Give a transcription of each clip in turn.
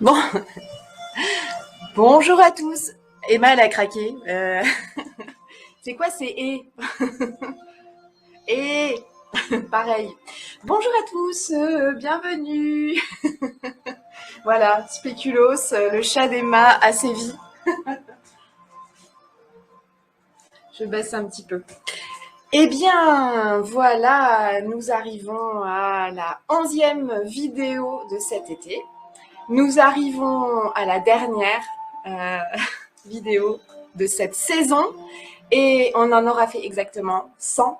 Bon, bonjour à tous. Emma, elle a craqué. C'est quoi, c'est et pareil. Bonjour à tous, bienvenue. Voilà, Spéculoos, le chat d'Emma a sévi. Je baisse un petit peu. Eh bien, voilà, nous arrivons à la 11e vidéo de cet été. Nous arrivons à la dernière euh, vidéo de cette saison et on en aura fait exactement 100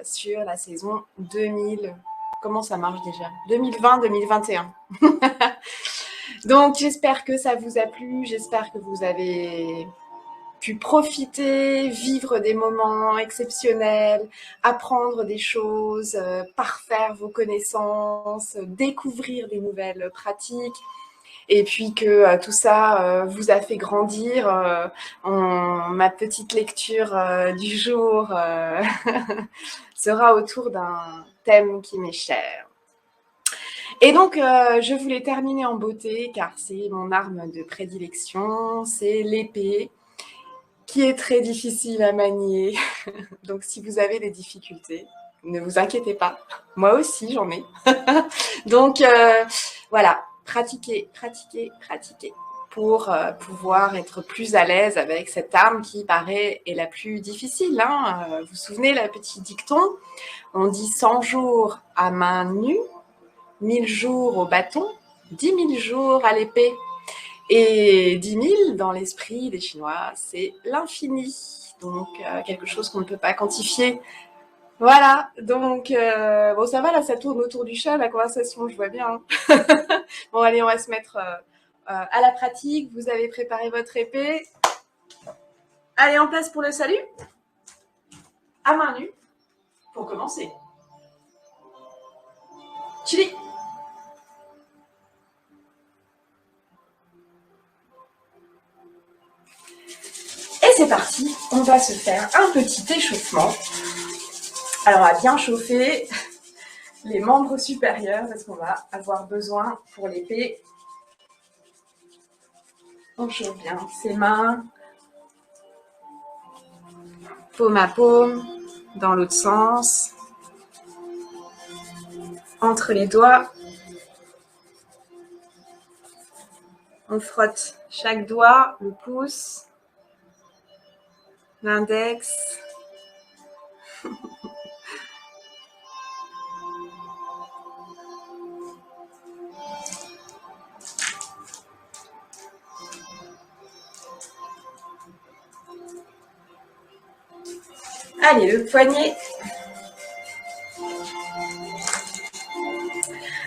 sur la saison 2000. Comment ça marche déjà 2020-2021. Donc j'espère que ça vous a plu, j'espère que vous avez pu profiter, vivre des moments exceptionnels, apprendre des choses, parfaire vos connaissances, découvrir des nouvelles pratiques. Et puis que tout ça vous a fait grandir. Ma petite lecture du jour sera autour d'un thème qui m'est cher. Et donc, je voulais terminer en beauté, car c'est mon arme de prédilection, c'est l'épée, qui est très difficile à manier. Donc, si vous avez des difficultés, ne vous inquiétez pas. Moi aussi, j'en ai. Donc, voilà. Pratiquer, pratiquer, pratiquer pour pouvoir être plus à l'aise avec cette arme qui paraît est la plus difficile. Vous vous souvenez, le petit dicton, on dit 100 jours à main nue, 1000 jours au bâton, 10 000 jours à l'épée. Et 10 000, dans l'esprit des Chinois, c'est l'infini. Donc, quelque chose qu'on ne peut pas quantifier. Voilà, donc bon ça va là, ça tourne autour du chat la conversation, je vois bien. Bon allez, on va se mettre à la pratique. Vous avez préparé votre épée. Allez, en place pour le salut. À main nue, pour commencer. Chili. Et c'est parti, on va se faire un petit échauffement. Alors on va bien chauffer les membres supérieurs parce qu'on va avoir besoin pour l'épée. On chauffe bien ses mains, paume à paume, dans l'autre sens, entre les doigts. On frotte chaque doigt, le pouce, l'index. Allez, le poignet.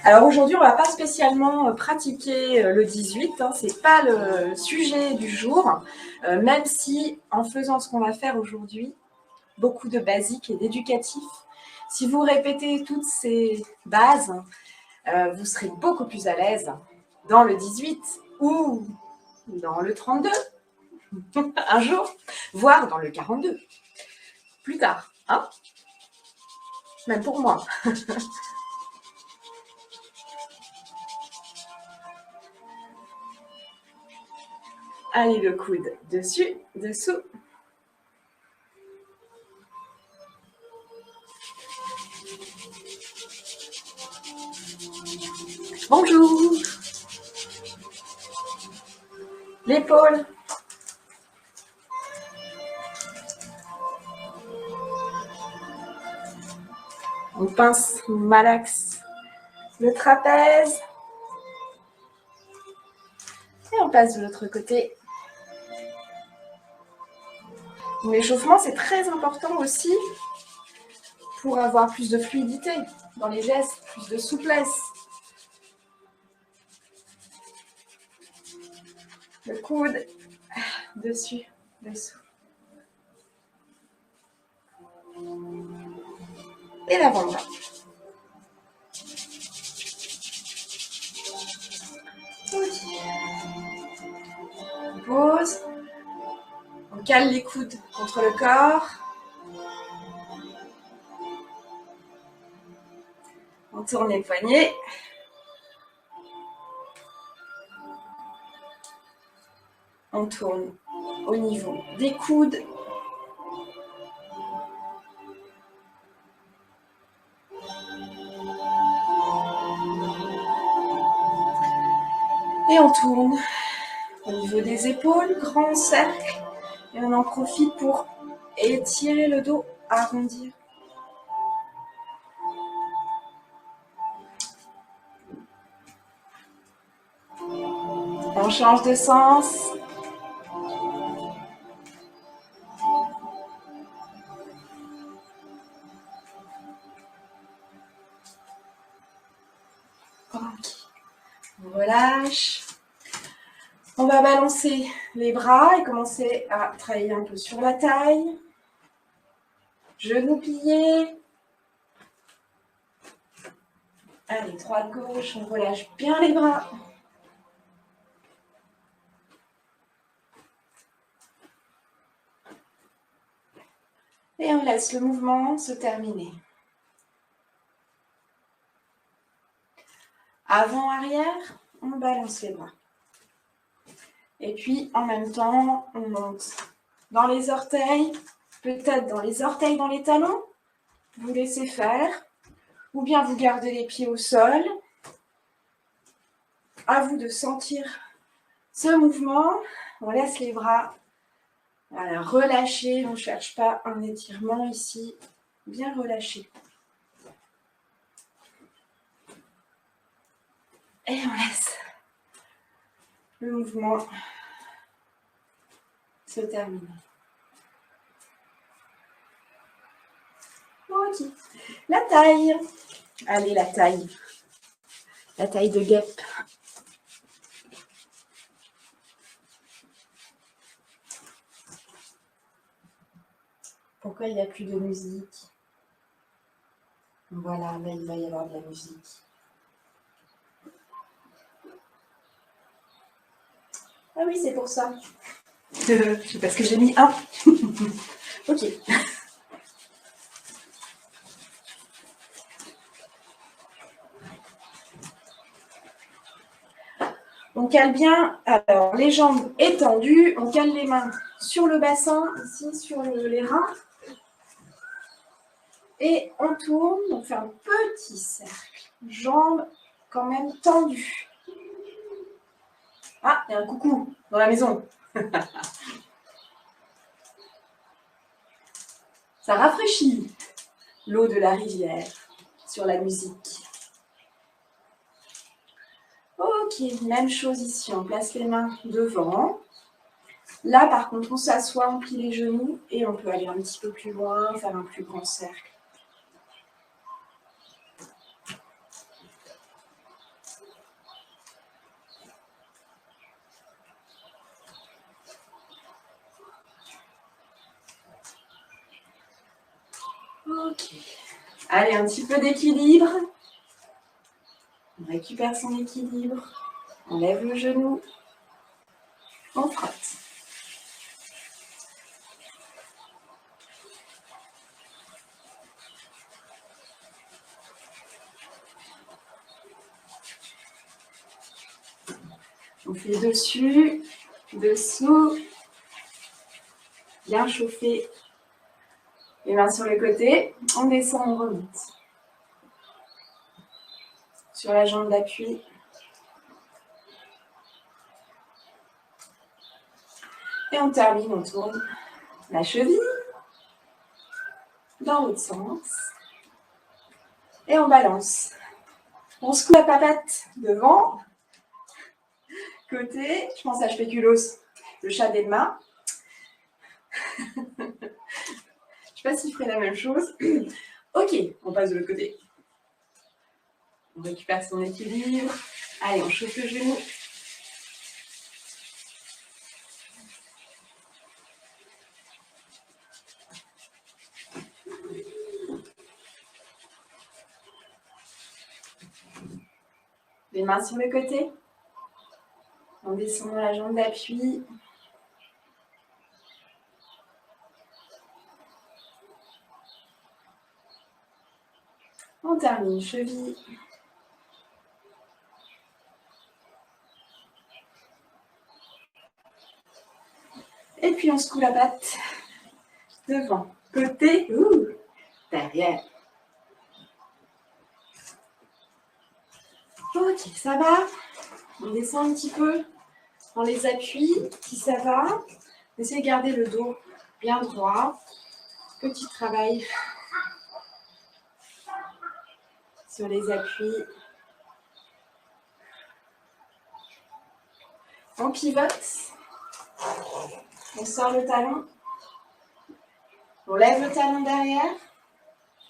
Alors aujourd'hui, on ne va pas spécialement pratiquer le 18, c'est pas le sujet du jour, même si en faisant ce qu'on va faire aujourd'hui, beaucoup de basiques et d'éducatifs, si vous répétez toutes ces bases, vous serez beaucoup plus à l'aise dans le 18 ou dans le 32, un jour, voire dans le 42, plus tard, hein, même pour moi. Allez, le coude dessus, dessous. Bonjour. L'épaule. On pince, on malaxe le trapèze. Et on passe de l'autre côté. L'échauffement, c'est très important aussi pour avoir plus de fluidité dans les gestes, plus de souplesse. Le coude, dessus, dessous. Et l'avant-bras. On pose. On cale les coudes contre le corps. On tourne les poignets. On tourne au niveau des coudes. Et on tourne au niveau des épaules, grand cercle. Et on en profite pour étirer le dos, arrondir. On change de sens. On relâche. On va balancer les bras et commencer à travailler un peu sur la taille. Genoux pliés. Allez, droite, gauche, on relâche bien les bras. Et on laisse le mouvement se terminer. Avant, arrière, on balance les bras. Et puis, en même temps, on monte dans les orteils, peut-être dans les orteils, dans les talons. Vous laissez faire. Ou bien vous gardez les pieds au sol. À vous de sentir ce mouvement. On laisse les bras relâchés. On ne cherche pas un étirement ici. Bien relâché. Et on laisse le mouvement se terminer. Ok. La taille. Allez, la taille. La taille de guêpe. Pourquoi il n'y a plus de musique? Voilà, là il va y avoir de la musique. Ah oui, c'est pour ça. C'est parce que j'ai mis un. Ok. On cale bien, alors les jambes étendues, on cale les mains sur le bassin, ici sur les reins. Et on tourne, on fait un petit cercle. Jambes quand même tendues. Ah, il y a un coucou dans la maison. Ça rafraîchit l'eau de la rivière sur la musique. Ok, même chose ici, on place les mains devant. Là, par contre, on s'assoit, on plie les genoux et on peut aller un petit peu plus loin, faire un plus grand cercle. Ok. Allez, un petit peu d'équilibre. On récupère son équilibre. On lève le genou. On frotte. On fait dessus, dessous. Bien chauffer. Les mains sur les côtés. On descend, on remonte. Sur la jambe d'appui. Et on termine, on tourne la cheville dans l'autre sens. Et on balance. On secoue la papate devant. Côté, je pense à spéculoos, le chat d'Elma. Je ne sais pas s'il ferait la même chose. Ok, on passe de l'autre côté. On récupère son équilibre. Allez, on chauffe le genou. Les mains sur le côté. On descend la jambe d'appui. On termine cheville. Et puis on secoue la patte. Devant, côté, derrière. Ok, ça va. On descend un petit peu dans les appuis, si ça va. Essayez de garder le dos bien droit. Petit travail sur les appuis. On pivote. On sort le talon. On lève le talon derrière.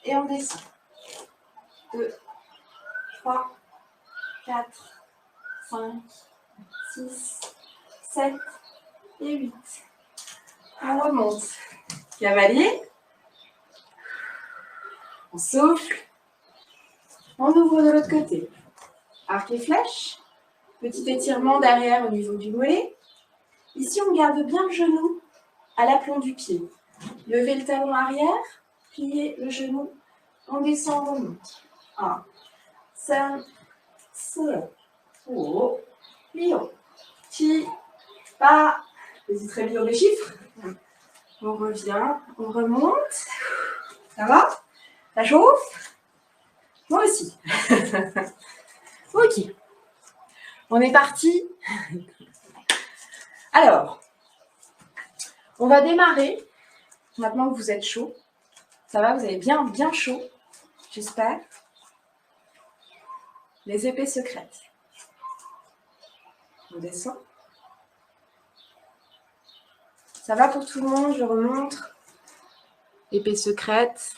Et on descend. 2, 3, 4, 5, 6, 7 et 8. On remonte. Cavalier. On souffle. On ouvre de l'autre côté. Arc et flèche. Petit étirement derrière au niveau du mollet. Ici, on garde bien le genou à l'aplomb du pied. Levez le talon arrière. Pliez le genou. On descend, on remonte. 1, 5, 6, 5, 6, 7, 8. Petit trémino des chiffres. On revient, on remonte. Ça va? Ça chauffe? Moi aussi. Ok. On est parti. Alors, on va démarrer. Maintenant que vous êtes chaud. Ça va, vous avez bien chaud, j'espère. Les épées secrètes. On descend. Ça va pour tout le monde, je remontre. Épée secrète,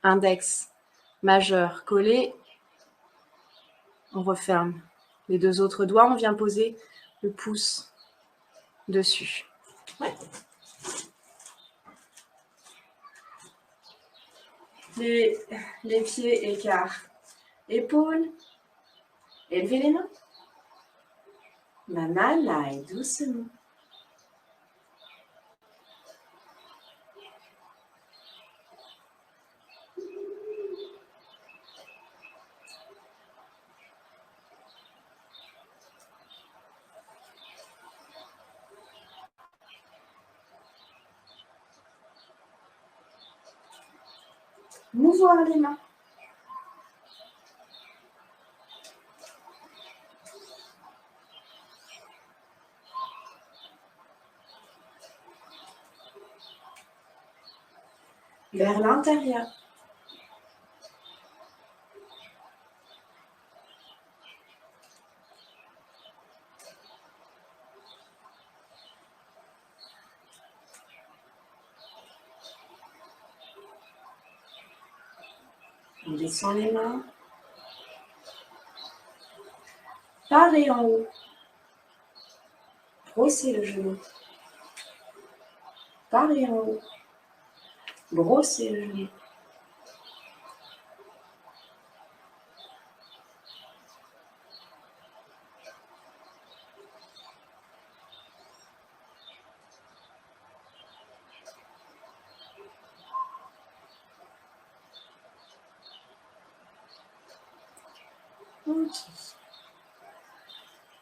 index majeur collé. On referme les deux autres doigts. On vient poser le pouce dessus. Ouais. Les pieds écart, épaules. Élevez les mains. Manala et doucement. Mouvoir les mains. Vers l'intérieur. On descend les mains. Parez en haut. Brossez le genou. Parez en haut. Brossez le genou. Ok.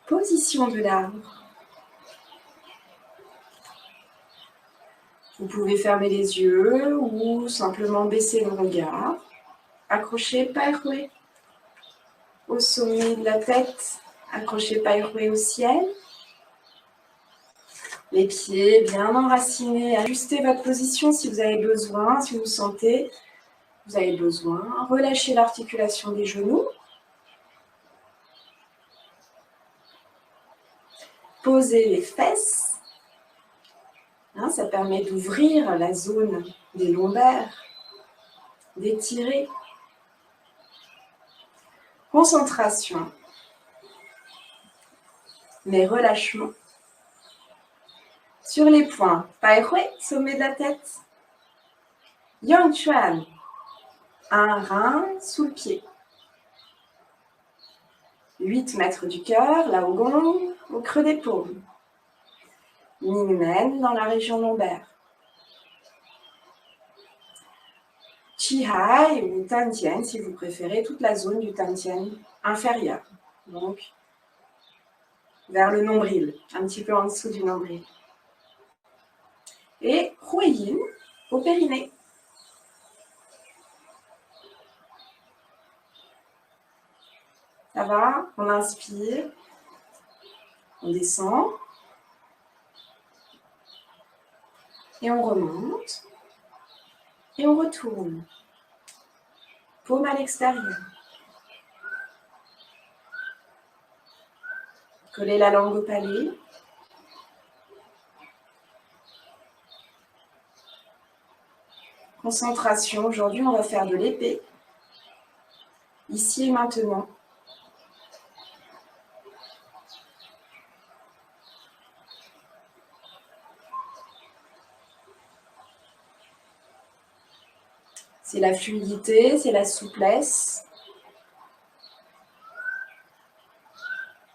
Position de l'arbre. Vous pouvez fermer les yeux ou simplement baisser le regard. Accrochez Pairoué au sommet de la tête. Accrochez Pairoué au ciel. Les pieds bien enracinés. Ajustez votre position si vous avez besoin, si vous sentez, vous avez besoin. Relâchez l'articulation des genoux. Posez les fesses. Ça permet d'ouvrir la zone des lombaires, d'étirer. Concentration, mais relâchement. Sur les points, Pairoué, sommet de la tête. Yang Chuan, un rein sous le pied. 8 mètres du cœur, Lao Gong, au creux des paumes. Ming Men dans la région lombaire. Chi Hai ou Tan Tien, si vous préférez, toute la zone du Tan Tien inférieur. Donc, vers le nombril, un petit peu en dessous du nombril. Et Huiyin au périnée. Ça va? On inspire, on descend et on remonte et on retourne. Paume à l'extérieur. Collez la langue au palais. Concentration, aujourd'hui on va faire de l'épée. Ici et maintenant. C'est la fluidité, c'est la souplesse.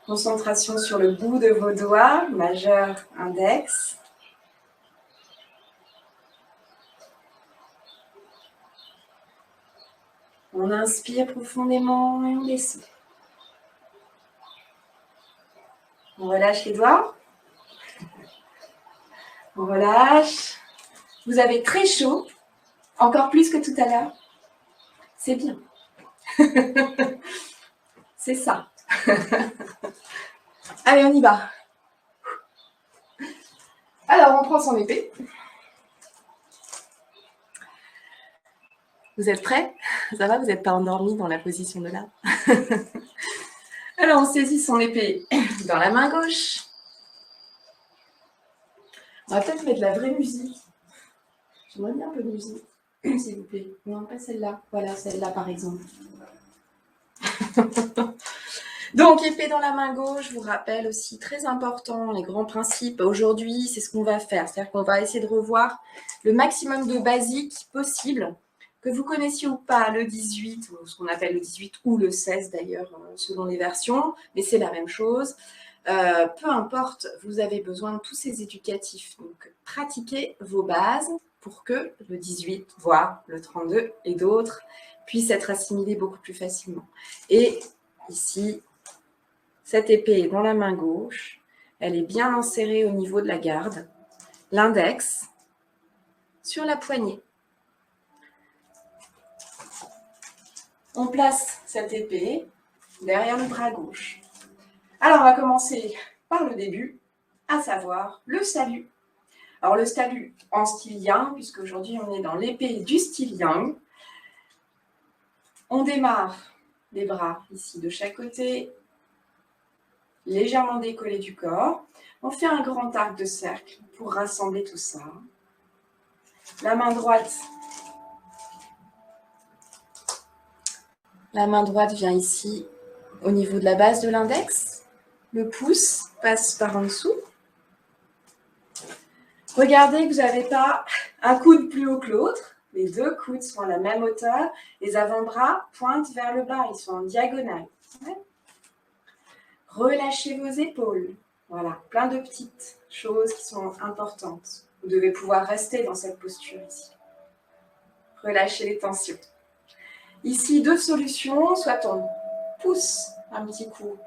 Concentration sur le bout de vos doigts, majeur, index. On inspire profondément et on descend. On relâche les doigts. On relâche. Vous avez très chaud, encore plus que tout à l'heure. C'est bien. C'est ça. Allez, on y va. Alors, on prend son épée. Vous êtes prêts? Ça va, vous n'êtes pas endormis dans la position de l'arbre? Alors, on saisit son épée dans la main gauche. On va peut-être mettre de la vraie musique. J'aimerais bien un peu de musique, s'il vous plaît. Non, pas celle-là. Voilà, celle-là, par exemple. Donc, épée dans la main gauche, je vous rappelle aussi, très important, les grands principes. Aujourd'hui, c'est ce qu'on va faire. C'est-à-dire qu'on va essayer de revoir le maximum de basiques possible, que vous connaissiez ou pas, le 18, ou ce qu'on appelle le 18 ou le 16 d'ailleurs, selon les versions, mais c'est la même chose. Peu importe, vous avez besoin de tous ces éducatifs. Donc, pratiquez vos bases pour que le 18, voire le 32 et d'autres puissent être assimilés beaucoup plus facilement. Et ici, cette épée est dans la main gauche. Elle est bien enserrée au niveau de la garde. L'index sur la poignée. On place cette épée derrière le bras gauche. Alors, on va commencer par le début, à savoir le salut. Alors, le salut en style yang, puisque aujourd'hui on est dans l'épée du style yang. On démarre les bras ici de chaque côté, légèrement décollés du corps. On fait un grand arc de cercle pour rassembler tout ça. La main droite vient ici au niveau de la base de l'index. Le pouce passe par en dessous. Regardez que vous n'avez pas un coude plus haut que l'autre. Les deux coudes sont à la même hauteur. Les avant-bras pointent vers le bas. Ils sont en diagonale. Ouais. Relâchez vos épaules. Voilà, plein de petites choses qui sont importantes. Vous devez pouvoir rester dans cette posture ici. Relâchez les tensions. Ici, deux solutions. Soit on pousse un petit coup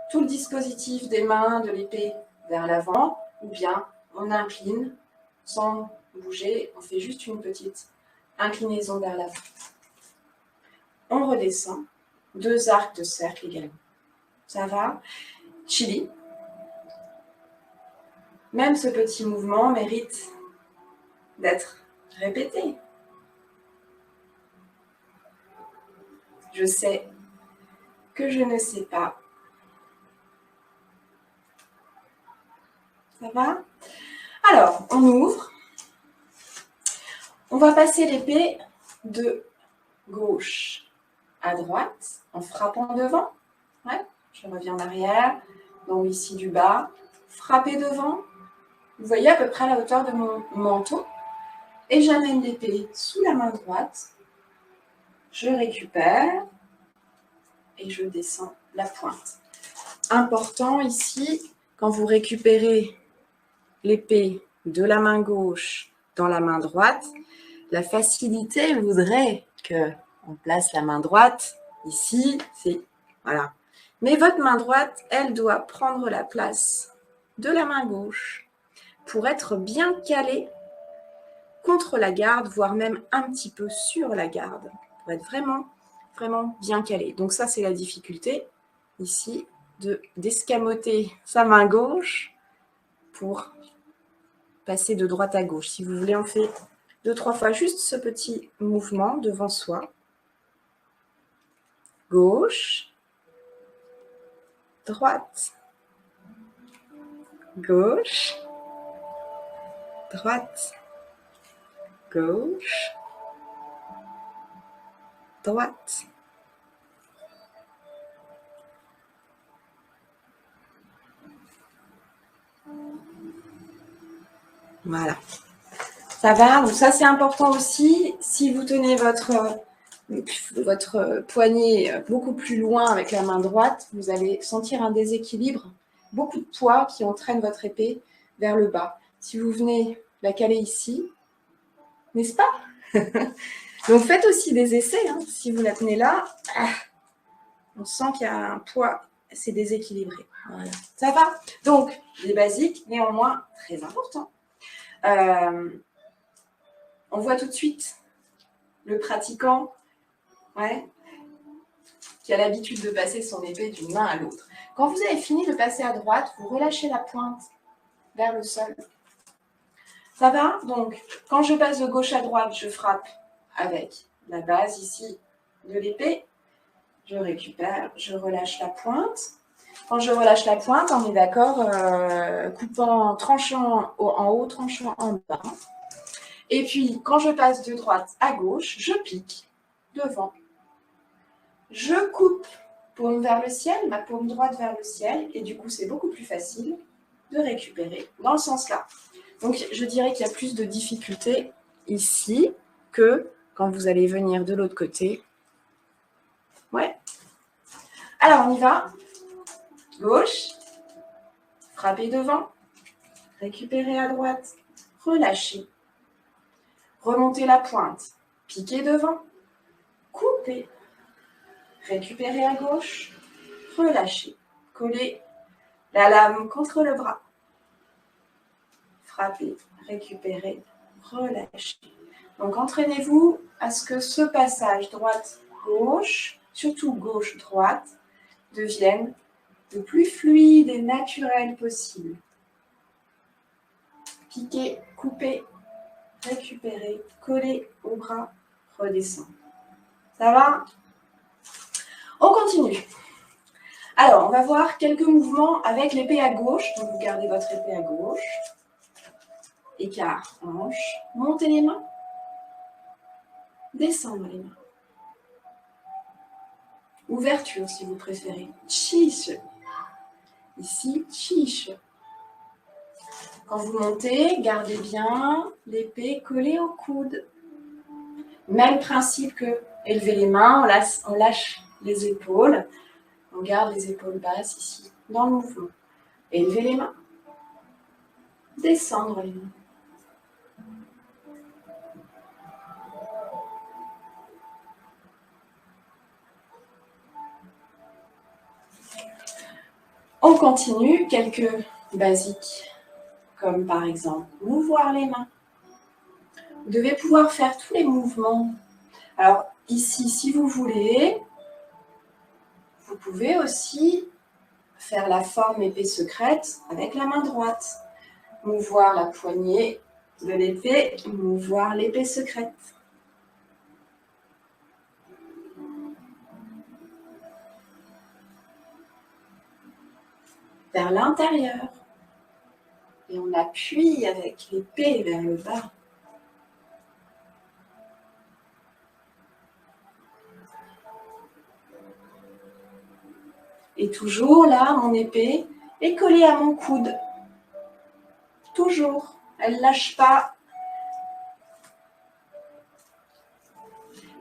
tout le dispositif des mains, de l'épée vers l'avant, ou bien on incline sans bouger, on fait juste une petite inclinaison vers l'avant. On redescend, deux arcs de cercle également. Ça va? Chili. Même ce petit mouvement mérite d'être répété. Je sais que je ne sais pas. Ça va? Alors, on ouvre. On va passer l'épée de gauche à droite en frappant devant. Ouais, je reviens en arrière. Donc ici du bas. Frapper devant. Vous voyez à peu près à la hauteur de mon menton. Et j'amène l'épée sous la main droite. Je récupère. Et je descends la pointe. Important ici, quand vous récupérez l'épée de la main gauche dans la main droite, la facilité voudrait qu'on place la main droite ici, c'est voilà. Mais votre main droite, elle doit prendre la place de la main gauche pour être bien calée contre la garde, voire même un petit peu sur la garde, pour être vraiment, vraiment bien calé. Donc ça, c'est la difficulté, ici, d'escamoter sa main gauche pour passer de droite à gauche. Si vous voulez, on fait 2-3 fois juste ce petit mouvement devant soi. Gauche, droite, gauche, droite, gauche, droite. Voilà. Ça va? Donc ça, c'est important aussi. Si vous tenez votre poignet beaucoup plus loin avec la main droite, vous allez sentir un déséquilibre, beaucoup de poids qui entraîne votre épée vers le bas. Si vous venez la caler ici, n'est-ce pas? Donc faites aussi des essais. Hein. Si vous la tenez là, on sent qu'il y a un poids, c'est déséquilibré. Voilà. Ça va? Donc, les basiques, néanmoins, très importants. On voit tout de suite le pratiquant qui a l'habitude de passer son épée d'une main à l'autre. Quand vous avez fini de passer à droite, vous relâchez la pointe vers le sol. Ça va? Donc, quand je passe de gauche à droite, je frappe avec la base ici de l'épée. Je récupère, je relâche la pointe. Quand je relâche la pointe, on est d'accord, coupant, tranchant en haut, tranchant en bas. Et puis, quand je passe de droite à gauche, je pique devant. Je coupe paume vers le ciel, ma paume droite vers le ciel, et du coup, c'est beaucoup plus facile de récupérer dans le sens là. Donc, je dirais qu'il y a plus de difficultés ici que quand vous allez venir de l'autre côté. Ouais. Alors, on y va. Gauche, frapper devant, récupérer à droite, relâcher, remonter la pointe, piquer devant, couper, récupérer à gauche, relâcher, coller la lame contre le bras, frapper, récupérer, relâcher. Donc entraînez-vous à ce que ce passage droite-gauche, surtout gauche-droite, devienne le plus fluide et naturel possible. Piquer, couper, récupérer, coller au bras, redescendre. Ça va? On continue. Alors, on va voir quelques mouvements avec l'épée à gauche. Donc, vous gardez votre épée à gauche. Écart, hanche. Montez les mains. Descendre les mains. Ouverture, si vous préférez. Chiche. Ici, chiche. Quand vous montez, gardez bien l'épée collée au coude. Même principe que élever les mains, on lâche les épaules. On garde les épaules basses ici, dans le mouvement. Élever les mains. Descendre les mains. On continue, quelques basiques, comme par exemple mouvoir les mains. Vous devez pouvoir faire tous les mouvements. Alors ici, si vous voulez, vous pouvez aussi faire la forme épée secrète avec la main droite. Mouvoir la poignée de l'épée, mouvoir l'épée secrète. Vers l'intérieur. Et on appuie avec l'épée vers le bas. Et toujours là, mon épée est collée à mon coude. Toujours. Elle ne lâche pas.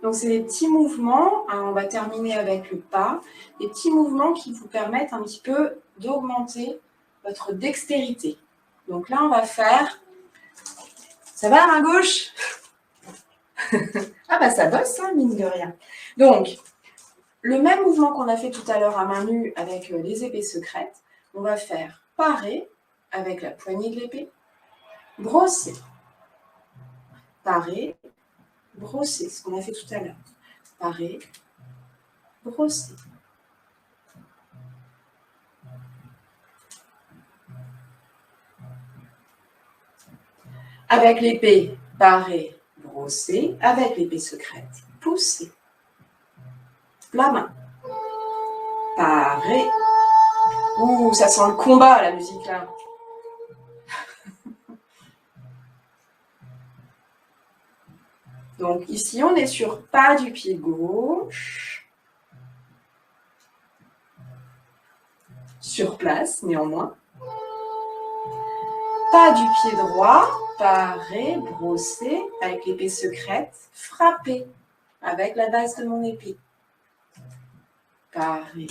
Donc, c'est des petits mouvements. On va terminer avec le pas. Des petits mouvements qui vous permettent un petit peu d'augmenter votre dextérité. Donc là, on va faire... Ça va, la main gauche? Ah bah ça bosse, hein, mine de rien. Donc, le même mouvement qu'on a fait tout à l'heure à main nue avec les épées secrètes, on va faire parer avec la poignée de l'épée, brosser, parer, brosser, ce qu'on a fait tout à l'heure. Parer, brosser. Avec l'épée, parer, brosser. Avec l'épée secrète, pousser. La main. Parer. Ouh, ça sent le combat, la musique, là. Donc, ici, on est sur pas du pied gauche. Sur place, néanmoins. Pas du pied droit. Parer, brosser. Avec l'épée secrète, frapper. Avec la base de mon épée. Parer.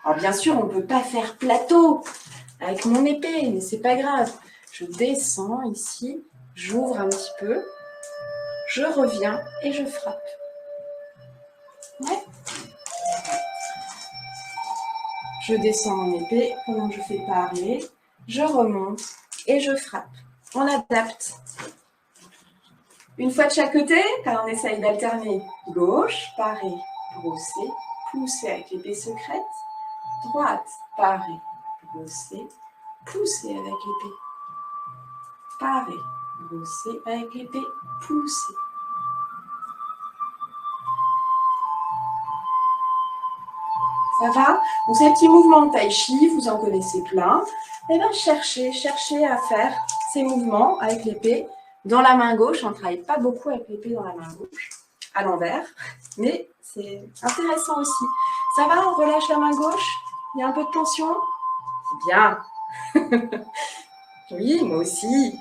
Alors, bien sûr, on ne peut pas faire plateau avec mon épée, mais c'est pas grave. Je descends ici, j'ouvre un petit peu, je reviens et je frappe. Ouais. Je descends mon épée pendant que je fais parer, je remonte et je frappe. On adapte. Une fois de chaque côté, car on essaye d'alterner. Gauche, parer, brosser, pousser avec l'épée secrète. Droite, parer, brosser, pousser avec l'épée. Parer, brosser avec l'épée, pousser. Ça va? Donc ces petits mouvements de tai chi, vous en connaissez plein. Et bien cherchez à faire ces mouvements avec l'épée dans la main gauche. On ne travaille pas beaucoup avec l'épée dans la main gauche, à l'envers, mais c'est intéressant aussi. Ça va? On relâche la main gauche? Il y a un peu de tension? C'est bien. Oui, moi aussi.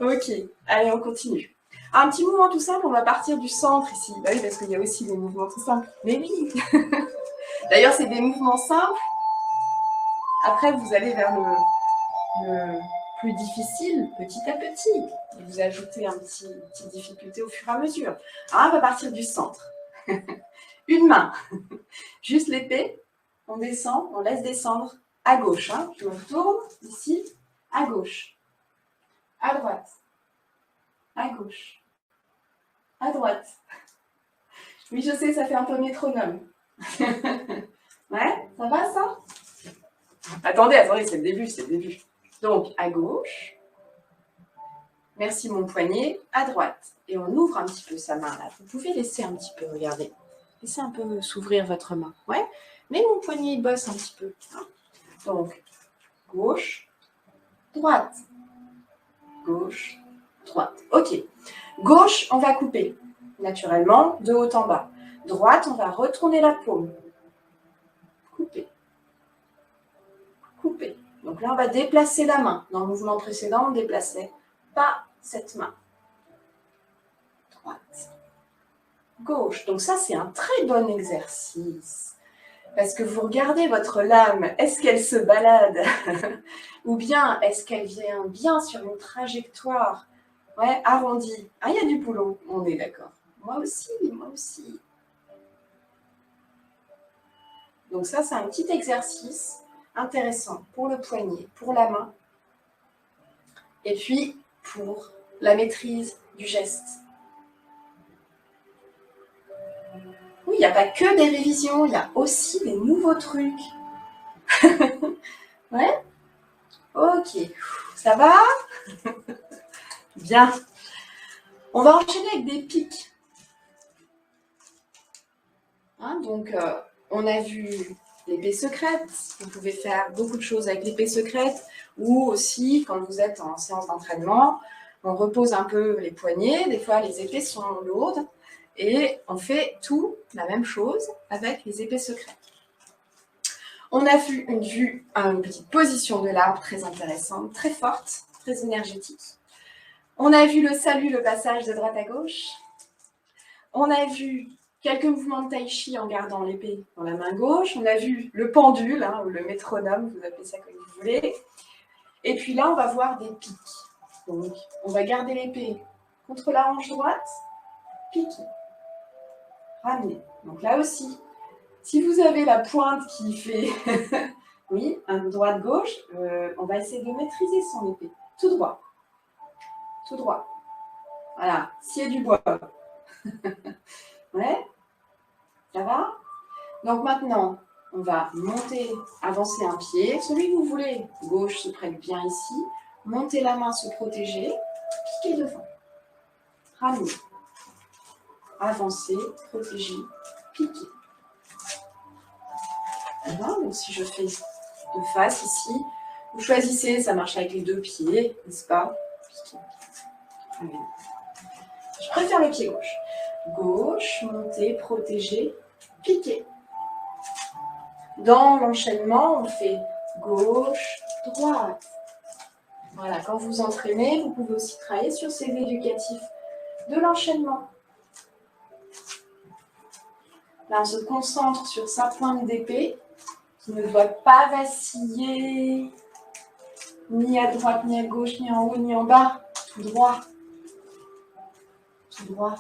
Ok, allez, on continue. Un petit mouvement tout simple, on va partir du centre ici. Bah oui, parce qu'il y a aussi des mouvements tout simples. Mais oui. D'ailleurs, c'est des mouvements simples. Après, vous allez vers le plus difficile, petit à petit. Et vous ajoutez une petite difficulté au fur et à mesure. Alors, on va partir du centre. Une main. Juste l'épée. On descend, on laisse descendre à gauche. Hein. Je me retourne ici, à gauche. À droite. À gauche. À droite. Oui, je sais, ça fait un peu métronome. Ouais, ça va ça? Attendez, c'est le début. Donc, à gauche. Merci mon poignet. À droite. Et on ouvre un petit peu sa main là. Vous pouvez laisser un petit peu, regardez. Laissez un peu s'ouvrir votre main. Ouais. Mais mon poignet, il bosse un petit peu. Hein. Donc, gauche, droite. Gauche, droite. Ok. Gauche, on va couper. Naturellement, de haut en bas. Droite, on va retourner la paume. Couper. Couper. Donc là, on va déplacer la main. Dans le mouvement précédent, on ne déplaçait pas cette main. Droite. Gauche. Donc ça, c'est un très bon exercice. Parce que vous regardez votre lame, est-ce qu'elle se balade? Ou bien, est-ce qu'elle vient bien sur une trajectoire arrondie? Ah, il y a du boulot, on est d'accord. Moi aussi, moi aussi. Donc ça, c'est un petit exercice intéressant pour le poignet, pour la main, et puis pour la maîtrise du geste. Oui, il n'y a pas que des révisions, il y a aussi des nouveaux trucs. Ouais? Ok, ça va? Bien. On va enchaîner avec des pics. Hein, donc, on a vu l'épée secrète. Vous pouvez faire beaucoup de choses avec l'épée secrète. Ou aussi, quand vous êtes en séance d'entraînement, on repose un peu les poignets. Des fois, les épées sont lourdes. Et on fait tout la même chose avec les épées secrètes. On a vu une petite position de l'arbre très intéressante, très forte, très énergétique. On a vu le salut, le passage de droite à gauche. On a vu quelques mouvements de tai chi en gardant l'épée dans la main gauche. On a vu le pendule, hein, ou le métronome, vous appelez ça comme vous voulez. Et puis là, on va voir des pics. Donc, on va garder l'épée contre la hanche droite, piquer, ramener. Donc là aussi, si vous avez la pointe qui fait, oui, un droite-gauche, on va essayer de maîtriser son épée. Tout droit. Tout droit. Voilà, scier du bois. Ouais, ça va? Donc maintenant, on va monter, avancer un pied. Celui que vous voulez, gauche se prête bien ici. Monter la main, se protéger. Piquer devant. Ramener. Avancer, protéger, piquer. Voilà, donc si je fais de face ici, vous choisissez, ça marche avec les deux pieds, n'est-ce pas? Piquer. Allez. Je préfère le pied gauche. Gauche, monter, protéger, piquer. Dans l'enchaînement, on fait gauche, droite. Voilà, quand vous entraînez, vous pouvez aussi travailler sur ces éducatifs de l'enchaînement. Là, on se concentre sur sa pointe d'épée qui ne doit pas vaciller ni à droite, ni à gauche, ni en haut, ni en bas. Tout droit. Tout droit.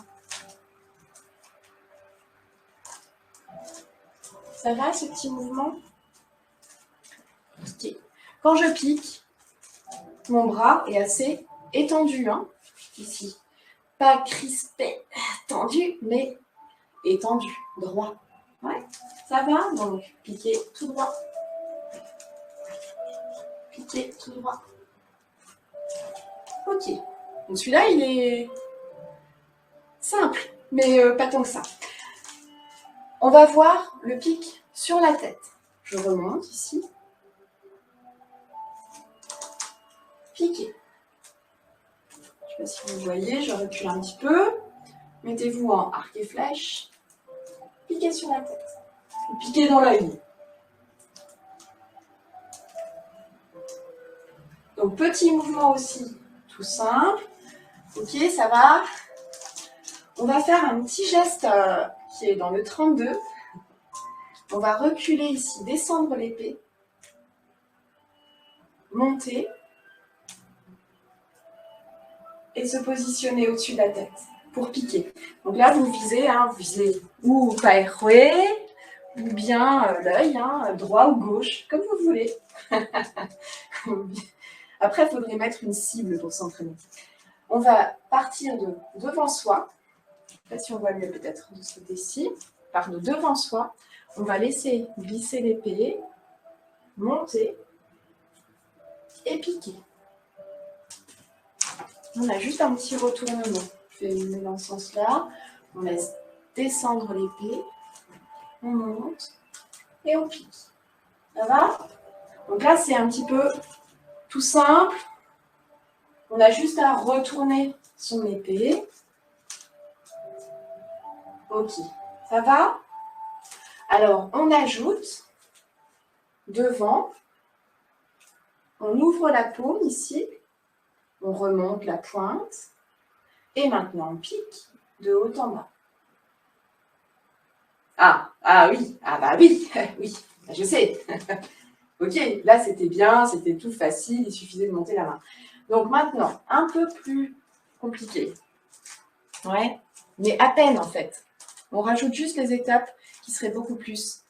Ça va, ce petit mouvement? Ok. Quand je pique, mon bras est assez étendu, hein, ici. Pas crispé, tendu, mais étendu, droit. Ouais, ça va? Donc, piquez tout droit. Piquez tout droit. Ok. Donc celui-là, il est simple, mais pas tant que ça. On va voir le pic sur la tête. Je remonte ici. Piquez. Je ne sais pas si vous voyez, je recule un petit peu. Mettez-vous en arc et flèche. Piquez sur la tête. Piquez dans l'œil. Donc, petit mouvement aussi, tout simple. Ok, ça va. On va faire un petit geste qui est dans le 32. On va reculer ici, descendre l'épée. Monter. Et se positionner au-dessus de la tête pour piquer. Donc là, vous visez, vous visez ou paerroué, ou bien l'œil, droit ou gauche, comme vous voulez. Après, il faudrait mettre une cible pour s'entraîner. On va partir de devant soi. Je ne sais pas si on voit mieux peut-être de ce côté-ci. Par de devant soi, on va laisser glisser l'épée, monter et piquer. On a juste un petit retournement. Je vais le mettre dans ce sens-là. On laisse descendre l'épée. On monte et on pique. Ça va? Donc là, c'est un petit peu tout simple. On a juste à retourner son épée. Ok. Ça va? Alors, on ajoute devant. On ouvre la paume ici. On remonte la pointe. Et maintenant, on pique de haut en bas. Ah oui, bah oui, oui, je sais. Ok, là c'était bien, c'était tout facile, il suffisait de monter la main. Donc maintenant, un peu plus compliqué. Ouais, mais à peine en fait. On rajoute juste les étapes qui seraient beaucoup plus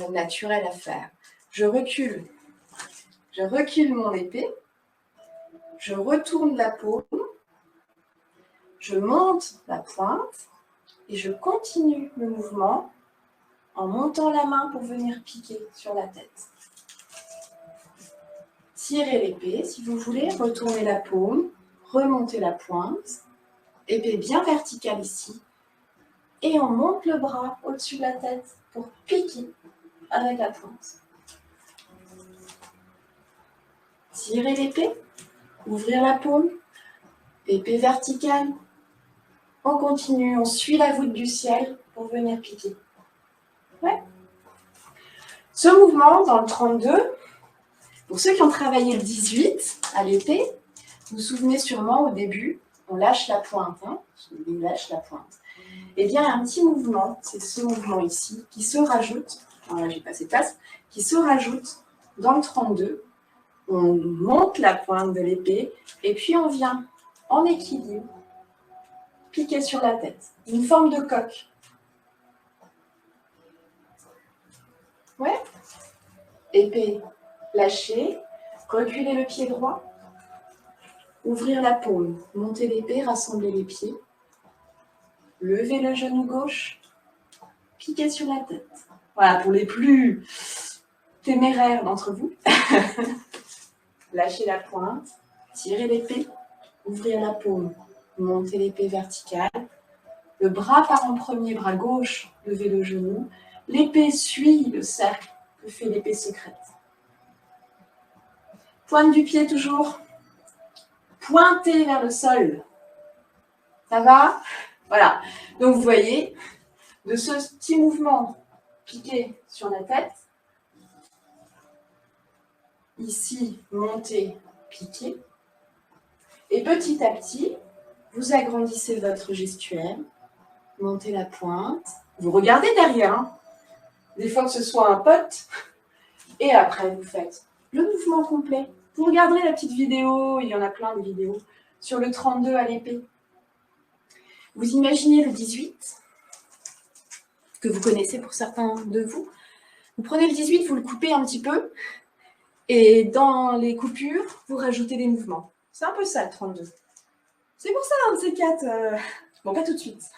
naturelles à faire. Je recule mon épée, je retourne la paume, je monte la pointe et je continue le mouvement en montant la main pour venir piquer sur la tête. Tirez l'épée, si vous voulez, retournez la paume, remontez la pointe, épée bien verticale ici, et on monte le bras au-dessus de la tête pour piquer avec la pointe. Tirez l'épée, ouvrir la paume, épée verticale. On continue, on suit la voûte du ciel pour venir piquer. Ouais. Ce mouvement, dans le 32, pour ceux qui ont travaillé le 18 à l'épée, vous vous souvenez sûrement au début, on lâche la pointe. On lâche la pointe. Eh bien, un petit mouvement, c'est ce mouvement ici, qui se rajoute, alors là j'ai passé place, qui se rajoute dans le 32. On monte la pointe de l'épée et puis on vient en équilibre piquer sur la tête. Une forme de coque. Ouais. Épée lâchée, reculez le pied droit, Ouvrir la paume, monter l'épée, rassembler les pieds. Lever le genou gauche, piquer sur la tête. Voilà, pour les plus téméraires d'entre vous. Lâchez la pointe, tirez l'épée, ouvrir la paume, monter l'épée verticale. Le bras part en premier, bras gauche, levez le genou. L'épée suit le cercle que fait l'épée secrète. Pointe du pied toujours. Pointez vers le sol. Ça va? Voilà. Donc vous voyez, de ce petit mouvement piqué sur la tête, ici, monter, piquer. Et petit à petit, vous agrandissez votre gestuelle, montez la pointe. Vous regardez derrière, hein. Des fois que ce soit un pote. Et après, vous faites le mouvement complet. Vous regarderez la petite vidéo, il y en a plein de vidéos, sur le 32 à l'épée. Vous imaginez le 18, que vous connaissez pour certains de vous. Vous prenez le 18, vous le coupez un petit peu, et dans les coupures, vous rajoutez des mouvements. C'est un peu ça, le 32. C'est pour ça, un de ces quatre. Bon, pas tout de suite.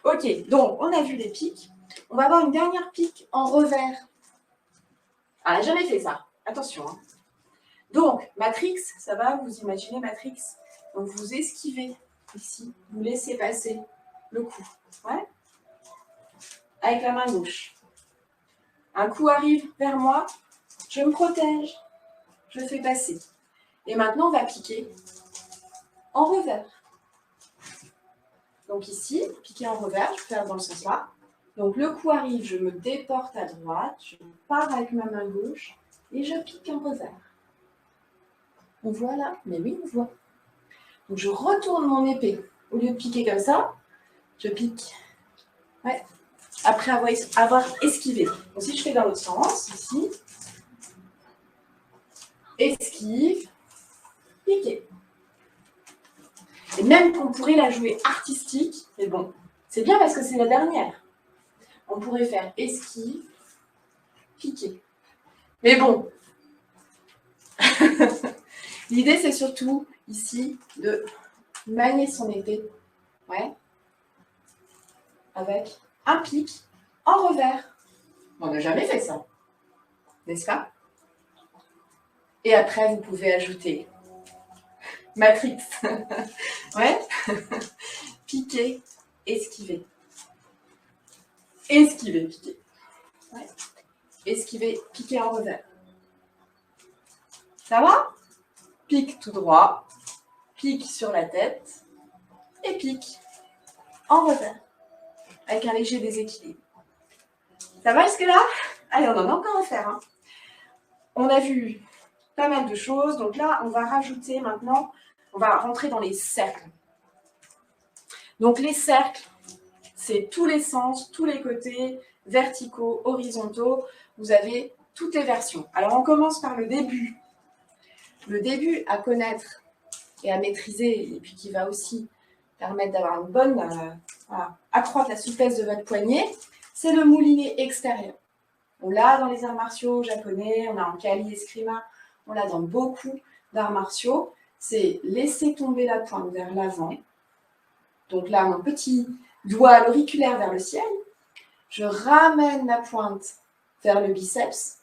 Ok, donc on a vu les piques. On va avoir une dernière pique en revers. Ah, on n'a jamais fait ça. Attention. Hein. Donc, Matrix, ça va, vous imaginez Matrix. Donc, vous esquivez ici. Vous laissez passer le coup. Ouais. Avec la main gauche. Un coup arrive vers moi. Je me protège. Je fais passer. Et maintenant, on va piquer en revers. Donc ici, piquer en revers, je vais faire dans le sens là. Donc le coup arrive, je me déporte à droite, je pars avec ma main gauche et je pique en revers. On voit là? Mais oui, on voit. Donc je retourne mon épée. Au lieu de piquer comme ça, je pique. Ouais. Après avoir esquivé. Donc si je fais dans l'autre sens, ici, esquive, piquer. Et même qu'on pourrait la jouer artistique, mais bon, c'est bien parce que c'est la dernière. On pourrait faire esquive, piquer. Mais bon, l'idée c'est surtout ici de manier son épée, ouais, avec un pic en revers. On n'a jamais fait ça, n'est-ce pas? Et après, vous pouvez ajouter Matrix, ouais, piquer, esquiver. Esquiver, piquer. Ouais. Esquiver, piquer en revers. Ça va? Pique tout droit, pique sur la tête et pique en revers. Avec un léger déséquilibre. Ça va jusque-là? Allez, on en a encore à faire. Hein. On a vu pas mal de choses. Donc là, on va rajouter maintenant, on va rentrer dans les cercles. Donc les cercles, c'est tous les sens, tous les côtés, verticaux, horizontaux. Vous avez toutes les versions. Alors on commence par le début. Le début à connaître et à maîtriser, et puis qui va aussi permettre d'avoir une bonne, voilà, accroître la souplesse de votre poignet, c'est le moulinet extérieur. On l'a dans les arts martiaux japonais, on l'a en Kali Eskrima, on l'a dans beaucoup d'arts martiaux. C'est laisser tomber la pointe vers l'avant. Donc là, mon petit doigt à l'auriculaire vers le ciel. Je ramène la pointe vers le biceps,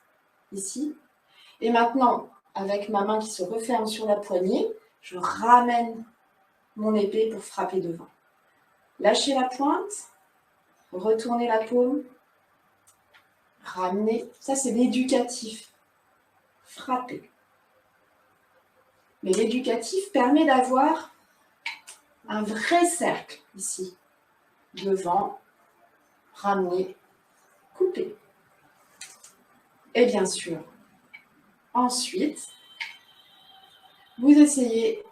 ici. Et maintenant, avec ma main qui se referme sur la poignée, je ramène mon épée pour frapper devant. Lâchez la pointe, retournez la paume, ramenez. Ça, c'est l'éducatif. Frapper. Mais l'éducatif permet d'avoir un vrai cercle ici. Devant, ramener, couper. Et bien sûr, ensuite, vous essayez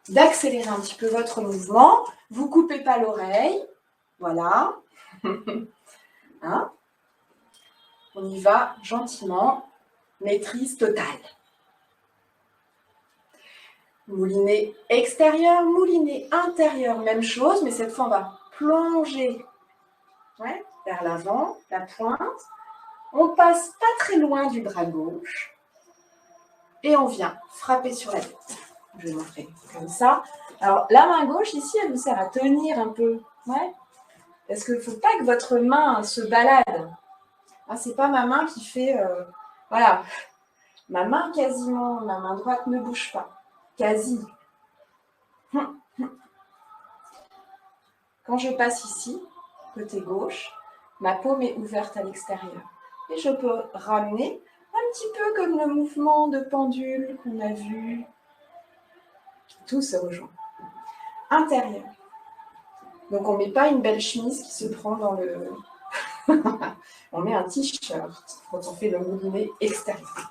d'accélérer un petit peu votre mouvement. Vous ne coupez pas l'oreille. Voilà. Hein? On y va gentiment. Maîtrise totale. Moulinet extérieur, moulinet intérieur, même chose, mais cette fois, on va plonger vers l'avant, la pointe. On passe pas très loin du bras gauche et on vient frapper sur la tête. Je vais montrer comme ça. Alors, la main gauche, ici, elle vous sert à tenir un peu. Ouais. Parce qu'il ne faut pas que votre main se balade. Ah, ce n'est pas ma main qui fait... voilà. Ma main quasiment, ma main droite ne bouge pas. Quasi. Quand je passe ici, côté gauche, ma paume est ouverte à l'extérieur. Et je peux ramener un petit peu comme le mouvement de pendule qu'on a vu. Tout se rejoint. Intérieur. Donc on ne met pas une belle chemise qui se prend dans le... on met un t-shirt quand on fait le moulinet extérieur.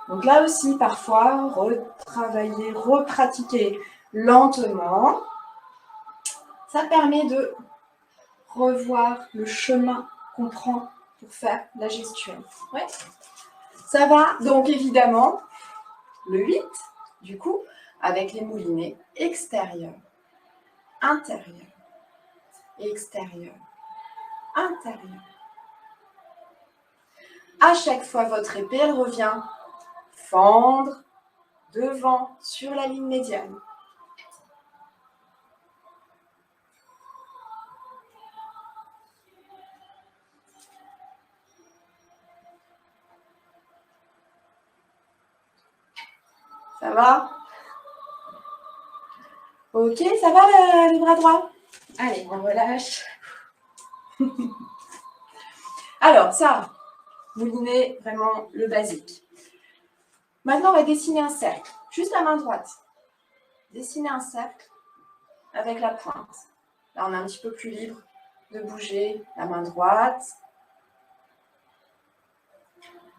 Donc là aussi, parfois, retravailler, repratiquer lentement. Ça permet de revoir le chemin qu'on prend pour faire la gestuelle. Ouais. Ça va donc évidemment le 8, du coup, avec les moulinets extérieurs, intérieurs, extérieurs, intérieurs. À chaque fois, votre épée, elle revient fendre devant sur la ligne médiane. Ça va? Ok, ça va le bras droit? Allez, on relâche. Alors, ça, moulinet, vraiment le basique. Maintenant, on va dessiner un cercle. Juste la main droite. Dessiner un cercle avec la pointe. Là, on est un petit peu plus libre de bouger la main droite.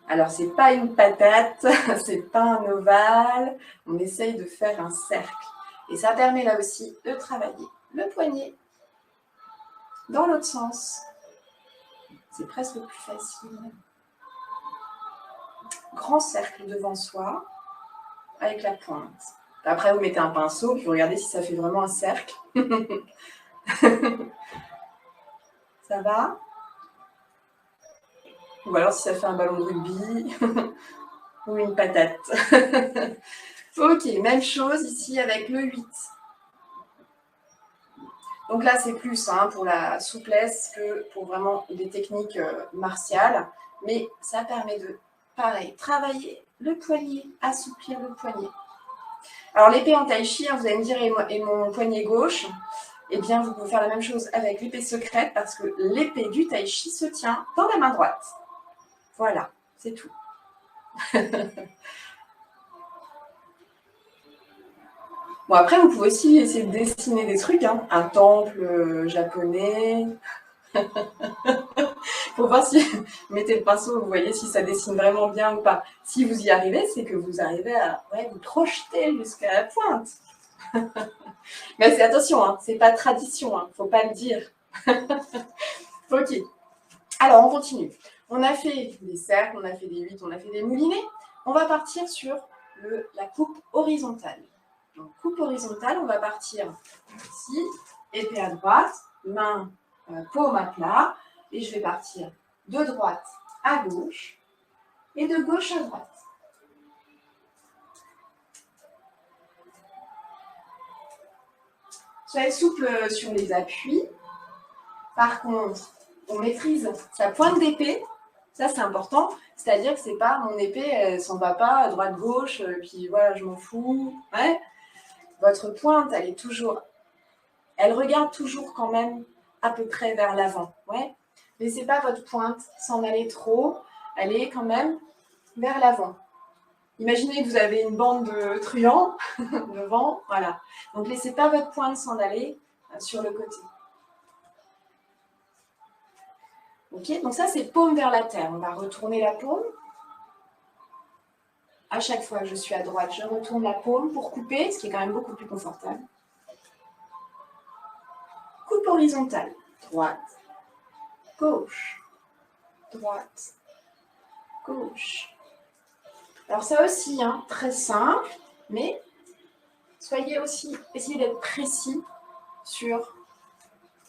Alors, c'est pas une patate, c'est pas un ovale. On essaye de faire un cercle. Et ça permet là aussi de travailler le poignet dans l'autre sens. C'est presque plus facile. Grand cercle devant soi avec la pointe. Après, vous mettez un pinceau, puis vous regardez si ça fait vraiment un cercle. Ça va? Ou alors si ça fait un ballon de rugby ou une patate. Ok, même chose ici avec le 8. Donc là, c'est plus pour la souplesse que pour vraiment des techniques martiales. Mais ça permet de, pareil, travailler le poignet, assouplir le poignet. Alors l'épée en tai chi, vous allez me dire, et mon poignet gauche, eh bien vous pouvez faire la même chose avec l'épée secrète parce que l'épée du tai chi se tient dans la main droite. Voilà, c'est tout. Bon, après, vous pouvez aussi essayer de dessiner des trucs, un temple japonais. Pour voir si vous mettez le pinceau, vous voyez si ça dessine vraiment bien ou pas. Si vous y arrivez, c'est que vous arrivez à vous projeter jusqu'à la pointe. Mais c'est attention, c'est pas tradition, faut pas le dire. Ok. Alors, on continue. On a fait des cercles, on a fait des 8, on a fait des moulinets. On va partir sur la coupe horizontale. Donc, coupe horizontale, on va partir ici, épée à droite, main, paume à plat, et je vais partir de droite à gauche et de gauche à droite. Soyez souple sur les appuis. Par contre, on maîtrise sa pointe d'épée. Ça, c'est important. C'est-à-dire que c'est pas mon épée, elle s'en va pas à droite-gauche, puis voilà, je m'en fous. Ouais. Votre pointe, elle regarde toujours quand même à peu près vers l'avant. Ouais. Laissez pas votre pointe s'en aller trop. Elle est quand même vers l'avant. Imaginez que vous avez une bande de truands devant. Voilà. Donc, laissez pas votre pointe s'en aller sur le côté. Ok, donc ça, c'est paume vers la terre. On va retourner la paume. À chaque fois que je suis à droite, je retourne la paume pour couper, ce qui est quand même beaucoup plus confortable. Coupe horizontale. Droite, gauche, droite, gauche. Alors ça aussi, très simple, mais essayez d'être précis sur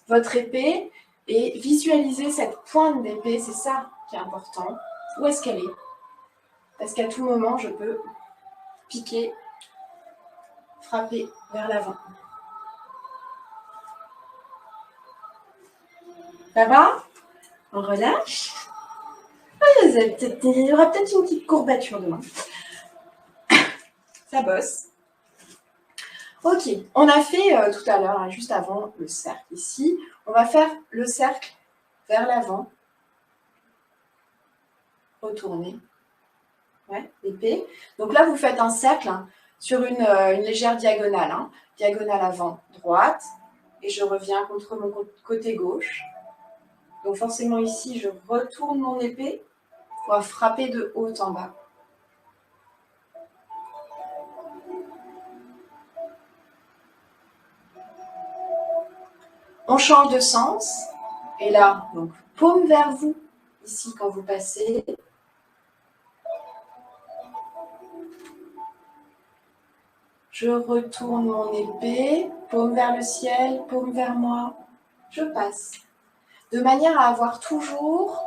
votre épée et visualisez cette pointe d'épée, c'est ça qui est important. Où est-ce qu'elle est? Parce qu'à tout moment, je peux piquer, frapper vers l'avant. Ça va? On relâche. Il y aura peut-être une petite courbature demain. Ça bosse. Ok, on a fait tout à l'heure, juste avant, le cercle ici. On va faire le cercle vers l'avant. Retourner. Ouais, épée. Donc là, vous faites un cercle sur une légère diagonale. Diagonale avant, droite. Et je reviens contre mon côté gauche. Donc forcément ici, je retourne mon épée pour frapper de haut en bas. On change de sens. Et là, donc paume vers vous, ici quand vous passez. Je retourne mon épée, paume vers le ciel, paume vers moi. Je passe. De manière à avoir toujours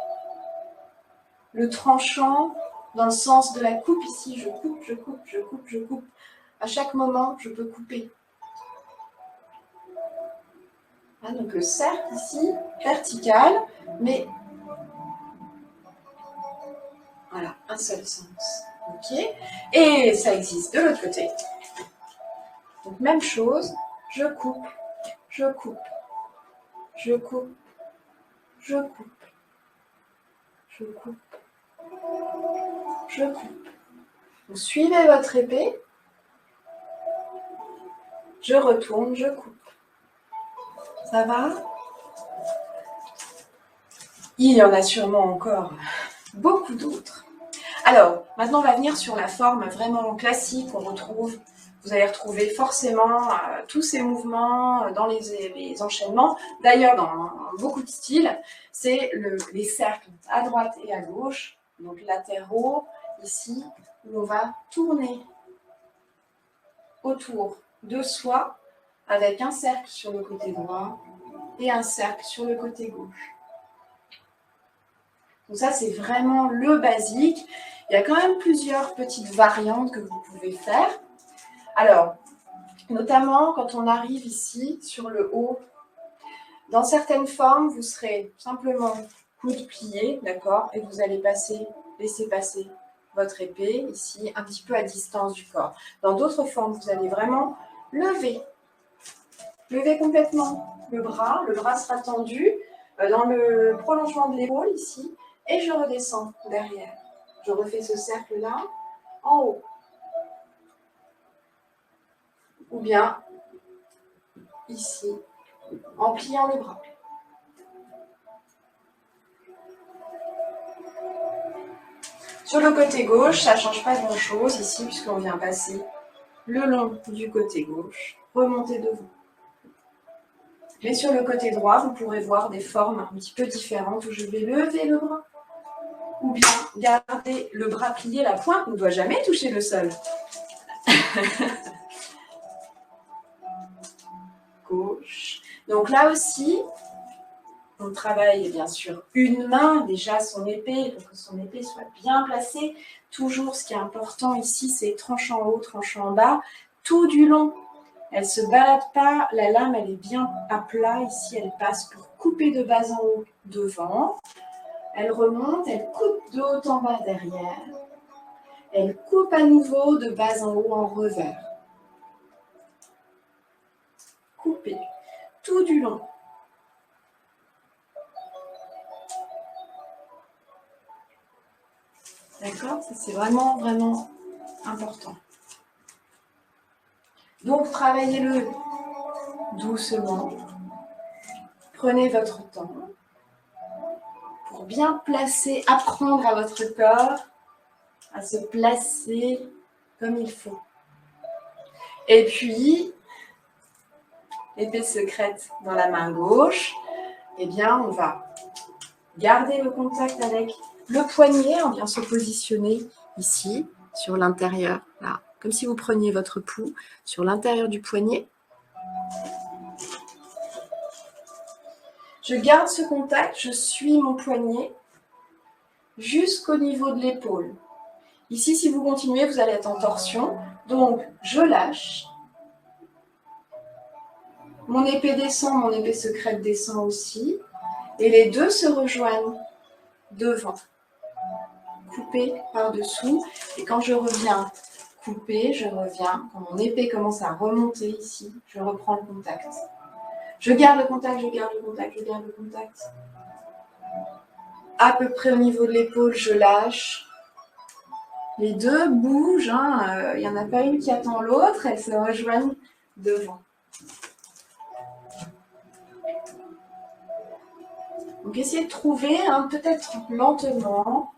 le tranchant dans le sens de la coupe ici. Je coupe, je coupe, je coupe, je coupe. À chaque moment, je peux couper. Donc le cercle ici, vertical, mais voilà, un seul sens. Ok. Et ça existe de l'autre côté. Donc même chose, je coupe, je coupe, je coupe, je coupe, je coupe, je coupe. Vous suivez votre épée, je retourne, je coupe. Ça va? Il y en a sûrement encore beaucoup d'autres. Alors, maintenant on va venir sur la forme vraiment classique qu'on retrouve. Vous allez retrouver forcément tous ces mouvements dans les enchaînements. D'ailleurs, dans beaucoup de styles, c'est les cercles à droite et à gauche, donc latéraux, ici, où on va tourner autour de soi avec un cercle sur le côté droit et un cercle sur le côté gauche. Donc ça, c'est vraiment le basique. Il y a quand même plusieurs petites variantes que vous pouvez faire. Alors, notamment quand on arrive ici sur le haut, dans certaines formes, vous serez simplement coude plié, d'accord, et vous allez laisser passer votre épée ici, un petit peu à distance du corps. Dans d'autres formes, vous allez vraiment lever complètement le bras sera tendu dans le prolongement de l'épaule ici, et je redescends derrière. Je refais ce cercle-là en haut. Ou bien ici, en pliant le bras. Sur le côté gauche, ça ne change pas grand-chose ici, puisqu'on vient passer le long du côté gauche, remonter devant. Mais sur le côté droit, vous pourrez voir des formes un petit peu différentes où je vais lever le bras. Ou bien garder le bras plié, la pointe ne doit jamais toucher le sol. Gauche. Donc là aussi, on travaille bien sûr une main, déjà son épée, pour que son épée soit bien placée. Toujours, ce qui est important ici, c'est tranchant en haut, tranchant en bas, tout du long. Elle ne se balade pas, la lame, elle est bien à plat. Ici, elle passe pour couper de bas en haut devant. Elle remonte, elle coupe de haut en bas derrière. Elle coupe à nouveau de bas en haut en revers. Couper tout du long. D'accord? Ça, c'est vraiment, vraiment important. Donc, travaillez-le doucement. Prenez votre temps pour bien placer, apprendre à votre corps à se placer comme il faut. Et puis, épée secrète dans la main gauche, eh bien, on va garder le contact avec le poignet. On vient se positionner ici, sur l'intérieur, là, comme si vous preniez votre pouls sur l'intérieur du poignet. Je garde ce contact, je suis mon poignet jusqu'au niveau de l'épaule. Ici, si vous continuez, vous allez être en torsion. Donc, je lâche. Mon épée descend, mon épée secrète descend aussi. Et les deux se rejoignent devant. Couper par-dessous. Et quand je reviens couper, je reviens. Quand mon épée commence à remonter ici, je reprends le contact. Je garde le contact, je garde le contact, je garde le contact. À peu près au niveau de l'épaule, je lâche. Les deux bougent, hein. Il n'y en a pas une qui attend l'autre, elles se rejoignent devant. Donc essayez de trouver, peut-être lentement,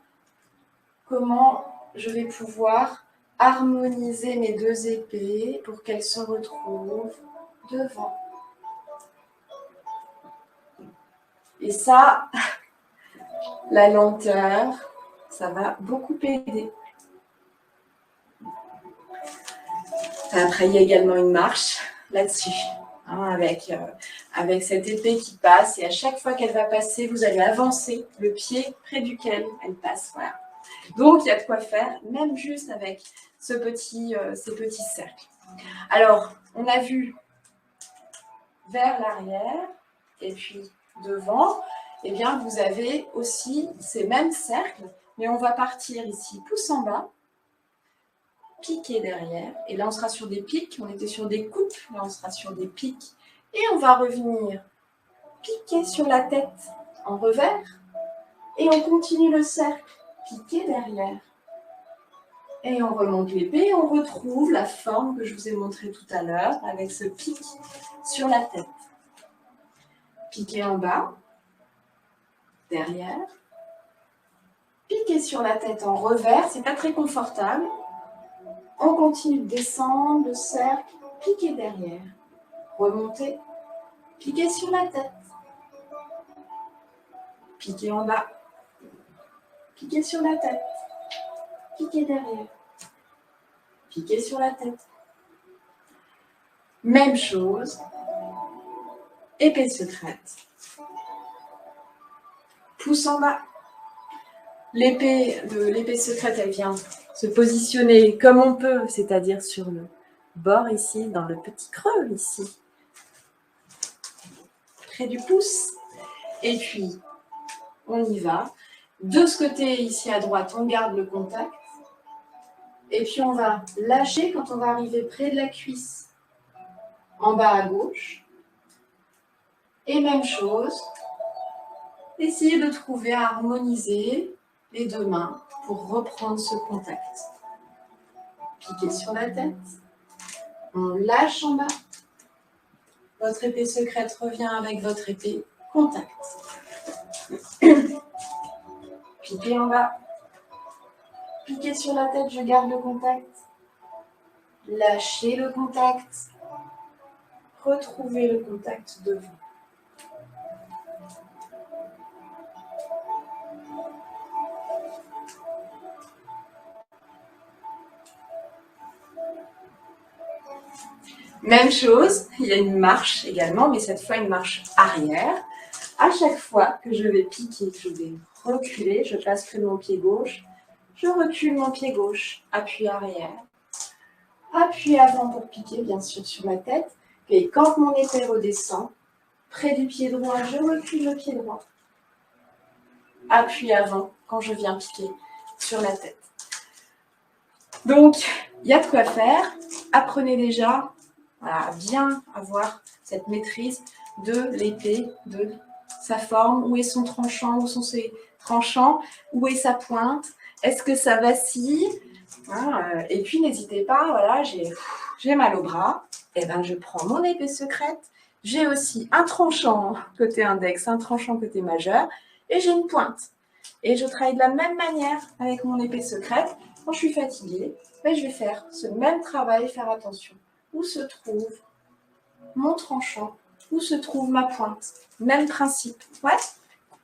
comment je vais pouvoir harmoniser mes deux épées pour qu'elles se retrouvent devant. Et ça, la lenteur, ça va beaucoup aider. Après, il y a également une marche là-dessus, avec cette épée qui passe. Et à chaque fois qu'elle va passer, vous allez avancer le pied près duquel elle passe. Voilà. Donc, il y a de quoi faire, même juste avec ces petits cercles. Alors, on a vu vers l'arrière et puis devant. Eh bien, vous avez aussi ces mêmes cercles, mais on va partir ici, pouce en bas, piquer derrière. Et là, on sera sur des pics. On était sur des coupes. Là, on sera sur des pics. Et on va revenir piquer sur la tête en revers. Et on continue le cercle. Piquer derrière. Et on remonte l'épée et on retrouve la forme que je vous ai montrée tout à l'heure avec ce pic sur la tête. Piquer en bas. Derrière. Piquer sur la tête en revers. C'est pas très confortable. On continue de descendre le cercle, piquer derrière, remonter, piquer sur la tête, piquer en bas, piquer sur la tête, piquer derrière, piquer sur la tête. Même chose, épée secrète, pouce en bas. L'épée secrète, elle vient se positionner comme on peut, c'est-à-dire sur le bord ici, dans le petit creux ici, près du pouce. Et puis, on y va. De ce côté, ici à droite, on garde le contact. Et puis, on va lâcher quand on va arriver près de la cuisse, en bas à gauche. Et même chose, essayez de trouver à harmoniser les deux mains pour reprendre ce contact. Piquez sur la tête. On lâche en bas. Votre épée secrète revient avec votre épée. Contact. Piquez en bas. Piquez sur la tête, je garde le contact. Lâchez le contact. Retrouvez le contact devant. Même chose, il y a une marche également, mais cette fois une marche arrière. À chaque fois que je vais piquer, je vais reculer, je passe près de mon pied gauche, je recule mon pied gauche, appui arrière, appui avant pour piquer, bien sûr, sur la tête. Et quand mon épée redescend, près du pied droit, je recule le pied droit. Appui avant quand je viens piquer sur la tête. Donc, il y a de quoi faire. Apprenez déjà à bien avoir cette maîtrise de l'épée, de sa forme, où est son tranchant, où sont ses tranchants, où est sa pointe, est-ce que ça vacille, et puis n'hésitez pas, voilà, j'ai mal au bras, et ben je prends mon épée secrète, j'ai aussi un tranchant côté index, un tranchant côté majeur, et j'ai une pointe. Et je travaille de la même manière avec mon épée secrète. Quand je suis fatiguée, ben, je vais faire ce même travail, faire attention. Où se trouve mon tranchant? Où se trouve ma pointe? Même principe. Ouais,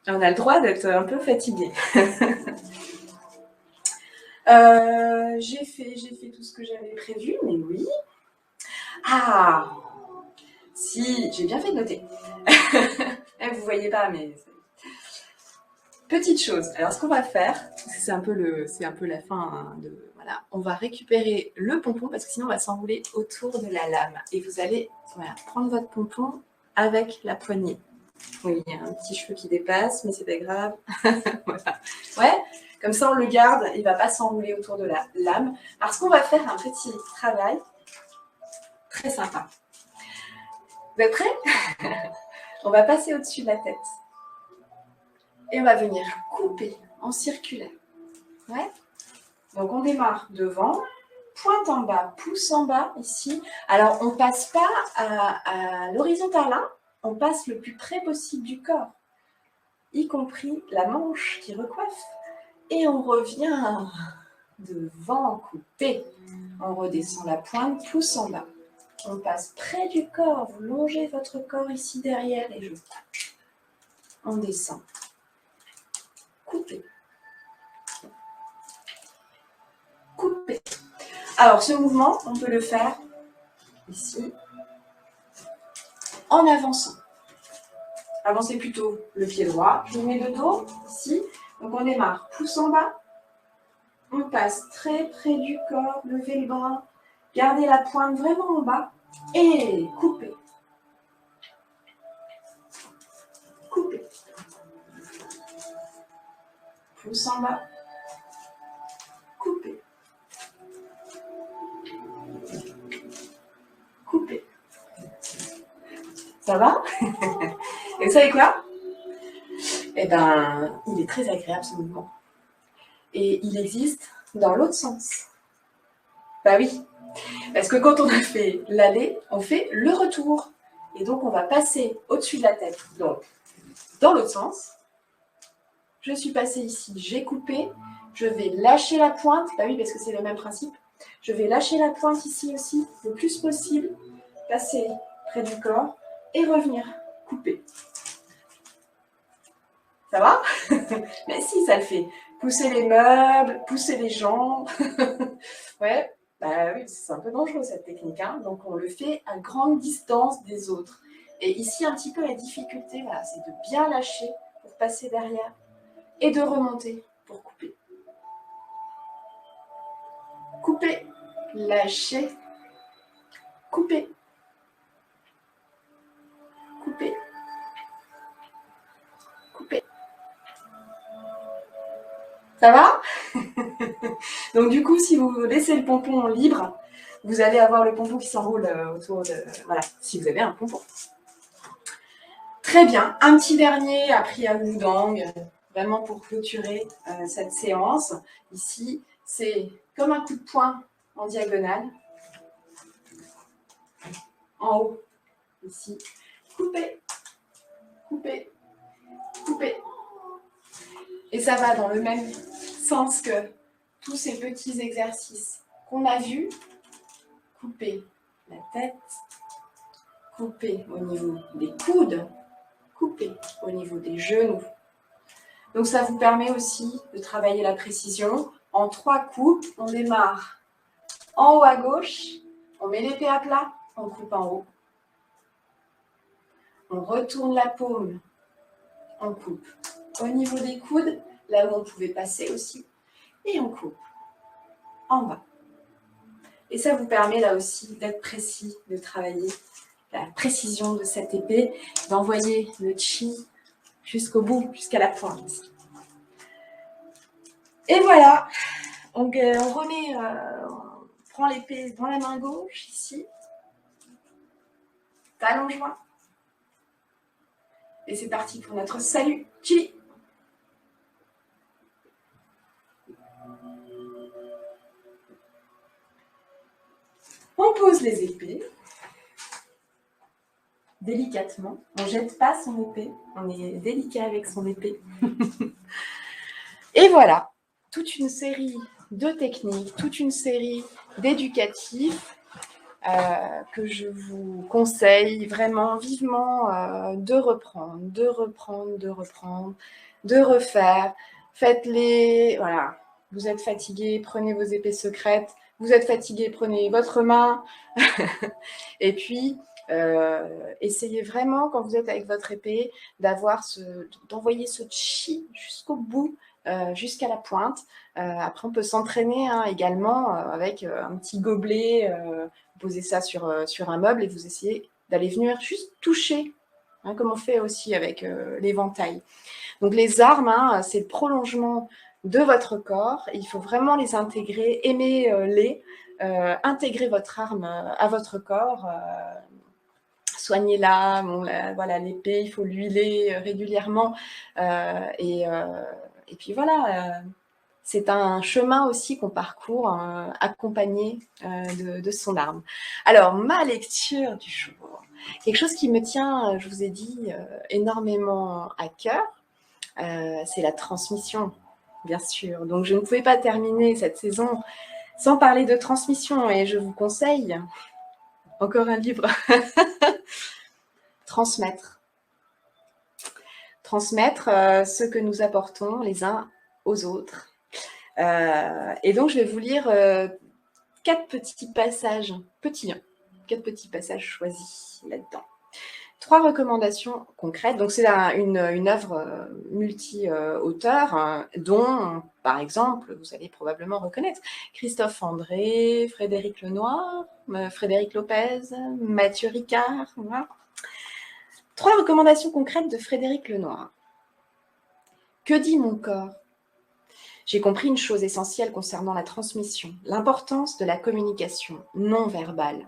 on a le droit d'être un peu fatigué. J'ai fait tout ce que j'avais prévu, mais oui. Ah, si, j'ai bien fait de noter. Vous ne voyez pas, mais... petite chose. Alors, ce qu'on va faire, c'est un peu la fin hein, de... Voilà, on va récupérer le pompon parce que sinon, on va s'enrouler autour de la lame. Et vous allez voilà, prendre votre pompon avec la poignée. Oui, il y a un petit cheveu qui dépasse, mais c'est pas grave. Voilà. Ouais, comme ça, on le garde. Il ne va pas s'enrouler autour de la lame. Parce qu'on va faire un petit travail très sympa. Vous êtes prêts? On va passer au-dessus de la tête. Et on va venir couper en circulaire. Ouais. Donc, on démarre devant, pointe en bas, pouce en bas, ici. Alors, on ne passe pas à l'horizontale, hein. On passe le plus près possible du corps, y compris la manche qui recoiffe. Et on revient devant, coupé. On redescend la pointe, pouce en bas. On passe près du corps, vous longez votre corps ici derrière et je coupe. On descend. Coupé. Coupé. Alors, ce mouvement, on peut le faire ici, en avançant. Avancez plutôt le pied droit. Je vous mets le dos, ici. Donc, on démarre. Pouce en bas. On passe très près du corps. Levez le bras. Gardez la pointe vraiment en bas. Et coupez. Coupez. Pouce en bas. Coupez. Coupez. Ça va? Et vous savez quoi? Eh bien, il est très agréable ce mouvement. Et il existe dans l'autre sens. Bah oui, parce que quand on a fait l'aller, on fait le retour. Et donc, on va passer au-dessus de la tête. Donc, dans l'autre sens, je suis passée ici, j'ai coupé, je vais lâcher la pointe. Bah oui, parce que c'est le même principe. Je vais lâcher la pointe ici aussi, le plus possible, passer près du corps et revenir couper. Ça va? Mais si, ça le fait. Pousser les meubles, pousser les gens. Ouais, bah oui, c'est un peu dangereux cette technique. Hein. Donc, on le fait à grande distance des autres. Et ici, un petit peu la difficulté, voilà, c'est de bien lâcher pour passer derrière et de remonter pour couper. Couper, lâcher, couper, couper, couper. Ça va? Donc du coup, si vous laissez le pompon libre, vous allez avoir le pompon qui s'enroule autour de... Voilà, si vous avez un pompon. Très bien. Un petit dernier appris à Wudang, vraiment pour clôturer cette séance. Ici, c'est comme un coup de poing en diagonale. En haut, ici. Couper, couper, couper. Et ça va dans le même sens que tous ces petits exercices qu'on a vus. Couper la tête, couper au niveau des coudes, couper au niveau des genoux. Donc ça vous permet aussi de travailler la précision. En 3 coupes, on démarre en haut à gauche, on met l'épée à plat, on coupe en haut. On retourne la paume, on coupe au niveau des coudes, là où on pouvait passer aussi, et on coupe en bas. Et ça vous permet là aussi d'être précis, de travailler la précision de cette épée, d'envoyer le chi jusqu'au bout, jusqu'à la pointe. Et voilà, donc on remet, on prend l'épée dans la main gauche, ici, talon joint. Et c'est parti pour notre salut chi. On pose les épées, délicatement. On ne jette pas son épée, on est délicat avec son épée. Et voilà, toute une série de techniques, toute une série d'éducatifs que je vous conseille vraiment vivement de reprendre, de refaire. Faites-les, voilà. Vous êtes fatigué, prenez vos épées secrètes. Vous êtes fatigué, prenez votre main. Et puis, Essayez vraiment, quand vous êtes avec votre épée, d'envoyer ce chi jusqu'au bout, jusqu'à la pointe. Après, on peut s'entraîner également avec un petit gobelet, vous posez ça sur un meuble et vous essayez d'aller venir juste toucher, comme on fait aussi avec l'éventail. Donc les armes, c'est le prolongement de votre corps. Il faut vraiment les intégrer, aimez-les, intégrez votre arme à votre corps. Soignez-la, voilà, l'épée, il faut l'huiler régulièrement. Et puis voilà, c'est un chemin aussi qu'on parcourt accompagné de son arme. Alors, ma lecture du jour, quelque chose qui me tient, je vous ai dit, énormément à cœur, c'est la transmission, bien sûr. Donc, je ne pouvais pas terminer cette saison sans parler de transmission et je vous conseille encore un livre. Transmettre. Transmettre ce que nous apportons les uns aux autres. Et donc, je vais vous lire 4 petits passages, quatre petits passages choisis là-dedans. 3 recommandations concrètes. Donc, c'est une œuvre multi-auteurs, dont, par exemple, vous allez probablement reconnaître Christophe André, Frédéric Lenoir, Frédéric Lopez, Mathieu Ricard. Voilà. 3 recommandations concrètes de Frédéric Lenoir. Que dit mon corps ? J'ai compris une chose essentielle concernant la transmission, l'importance de la communication non verbale.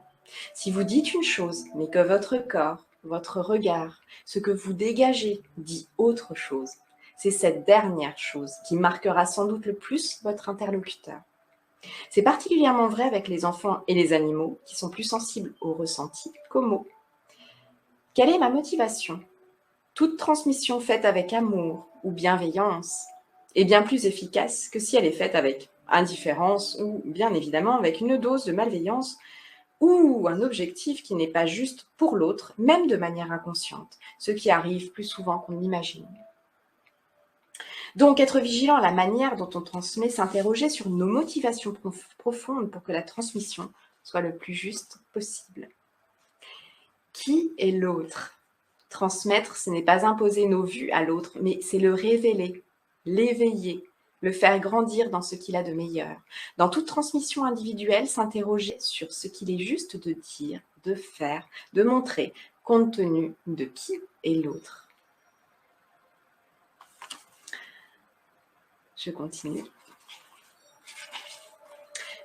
Si vous dites une chose, mais que votre corps, votre regard, ce que vous dégagez dit autre chose, c'est cette dernière chose qui marquera sans doute le plus votre interlocuteur. C'est particulièrement vrai avec les enfants et les animaux qui sont plus sensibles aux ressentis qu'aux mots. Quelle est ma motivation ? Toute transmission faite avec amour ou bienveillance est bien plus efficace que si elle est faite avec indifférence ou bien évidemment avec une dose de malveillance ou un objectif qui n'est pas juste pour l'autre, même de manière inconsciente, ce qui arrive plus souvent qu'on l'imagine. Donc, être vigilant à la manière dont on transmet, s'interroger sur nos motivations profondes pour que la transmission soit le plus juste possible. Qui est l'autre ? Transmettre, ce n'est pas imposer nos vues à l'autre, mais c'est le révéler, l'éveiller, le faire grandir dans ce qu'il a de meilleur. Dans toute transmission individuelle, s'interroger sur ce qu'il est juste de dire, de faire, de montrer, compte tenu de qui est l'autre. Je continue.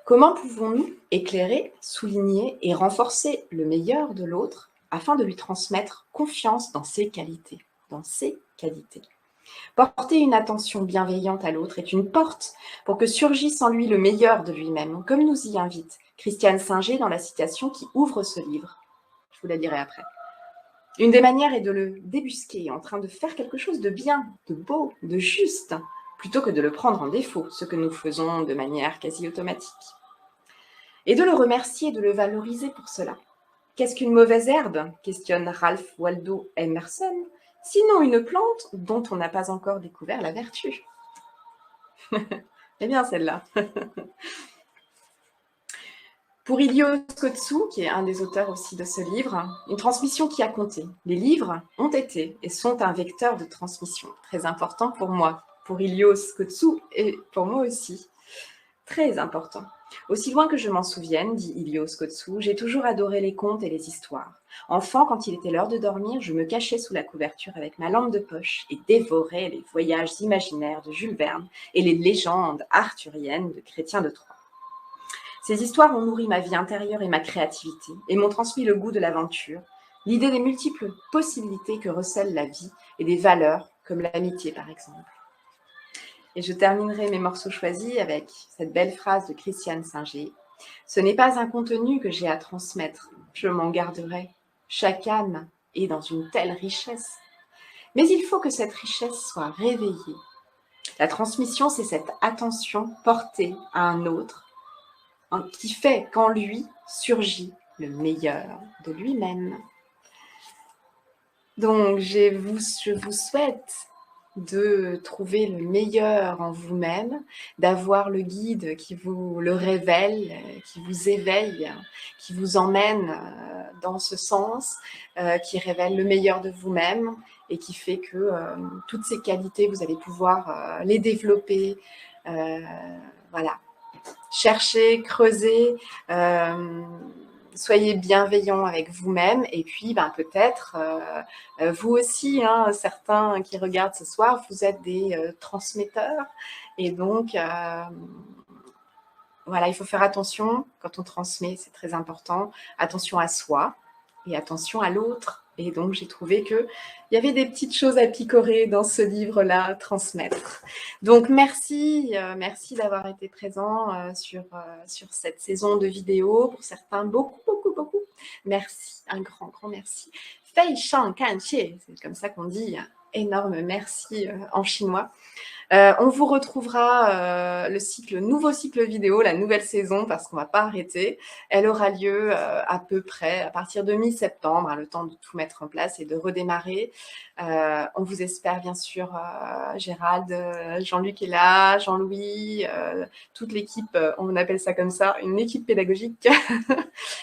Comment pouvons-nous éclairer, souligner et renforcer le meilleur de l'autre afin de lui transmettre confiance dans ses qualités, Porter une attention bienveillante à l'autre est une porte pour que surgisse en lui le meilleur de lui-même, comme nous y invite Christiane Singer dans la citation qui ouvre ce livre. Je vous la lirai après. Une des manières est de le débusquer en train de faire quelque chose de bien, de beau, de juste, plutôt que de le prendre en défaut, ce que nous faisons de manière quasi automatique. Et de le remercier et de le valoriser pour cela. Qu'est-ce qu'une mauvaise herbe ? Questionne Ralph Waldo Emerson, sinon une plante dont on n'a pas encore découvert la vertu. C'est bien celle-là. Pour Ilio Skotsu, qui est un des auteurs aussi de ce livre, une transmission qui a compté. Les livres ont été et sont un vecteur de transmission très important pour moi, pour Ilio Skotsu et pour moi aussi. Très important. Aussi loin que je m'en souvienne, dit Ilio Skotsu, j'ai toujours adoré les contes et les histoires. Enfant, quand il était l'heure de dormir, je me cachais sous la couverture avec ma lampe de poche et dévorais les voyages imaginaires de Jules Verne et les légendes arthuriennes de Chrétien de Troyes. Ces histoires ont nourri ma vie intérieure et ma créativité et m'ont transmis le goût de l'aventure, l'idée des multiples possibilités que recèle la vie et des valeurs comme l'amitié par exemple. Et je terminerai mes morceaux choisis avec cette belle phrase de Christiane Singer. « Ce n'est pas un contenu que j'ai à transmettre, je m'en garderai. Chaque âme est dans une telle richesse. Mais il faut que cette richesse soit réveillée. La transmission, c'est cette attention portée à un autre qui fait qu'en lui surgit le meilleur de lui-même. » Donc, je vous souhaite de trouver le meilleur en vous-même, d'avoir le guide qui vous le révèle, qui vous éveille, qui vous emmène dans ce sens, qui révèle le meilleur de vous-même et qui fait que toutes ces qualités, vous allez pouvoir les développer. Voilà. Cherchez, creusez, soyez bienveillant avec vous-même et puis peut-être vous aussi, hein, certains qui regardent ce soir, vous êtes des transmetteurs et donc voilà, il faut faire attention quand on transmet, c'est très important, attention à soi et attention à l'autre. Et donc, j'ai trouvé qu'il y avait des petites choses à picorer dans ce livre-là, transmettre. Donc, merci d'avoir été présent sur cette saison de vidéos. Pour certains, beaucoup, beaucoup, beaucoup. Merci, un grand, grand merci. Fei shang kan xie, c'est comme ça qu'on dit. Énorme merci en chinois. On vous retrouvera le nouveau cycle vidéo, la nouvelle saison, parce qu'on ne va pas arrêter. Elle aura lieu à peu près à partir de mi-septembre, le temps de tout mettre en place et de redémarrer. On vous espère bien sûr, Gérald, Jean-Luc est là, Jean-Louis, toute l'équipe, on appelle ça comme ça, une équipe pédagogique.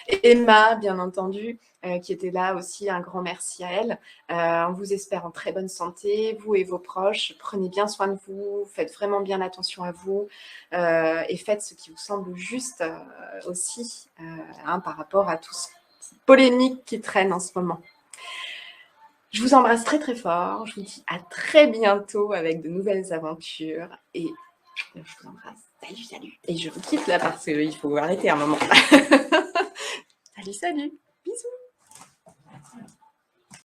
Et Emma, bien entendu, qui était là aussi, un grand merci à elle. On vous espère en très bonne santé, vous et vos proches. Prenez bien soin de vous, faites vraiment bien attention à vous et faites ce qui vous semble juste aussi par rapport à tout ce polémique qui traîne en ce moment. Je vous embrasse très très fort. Je vous dis à très bientôt avec de nouvelles aventures et je vous embrasse. Salut, salut. Et je vous quitte là parce qu'il faut arrêter un moment. Salut, salut. Bisous.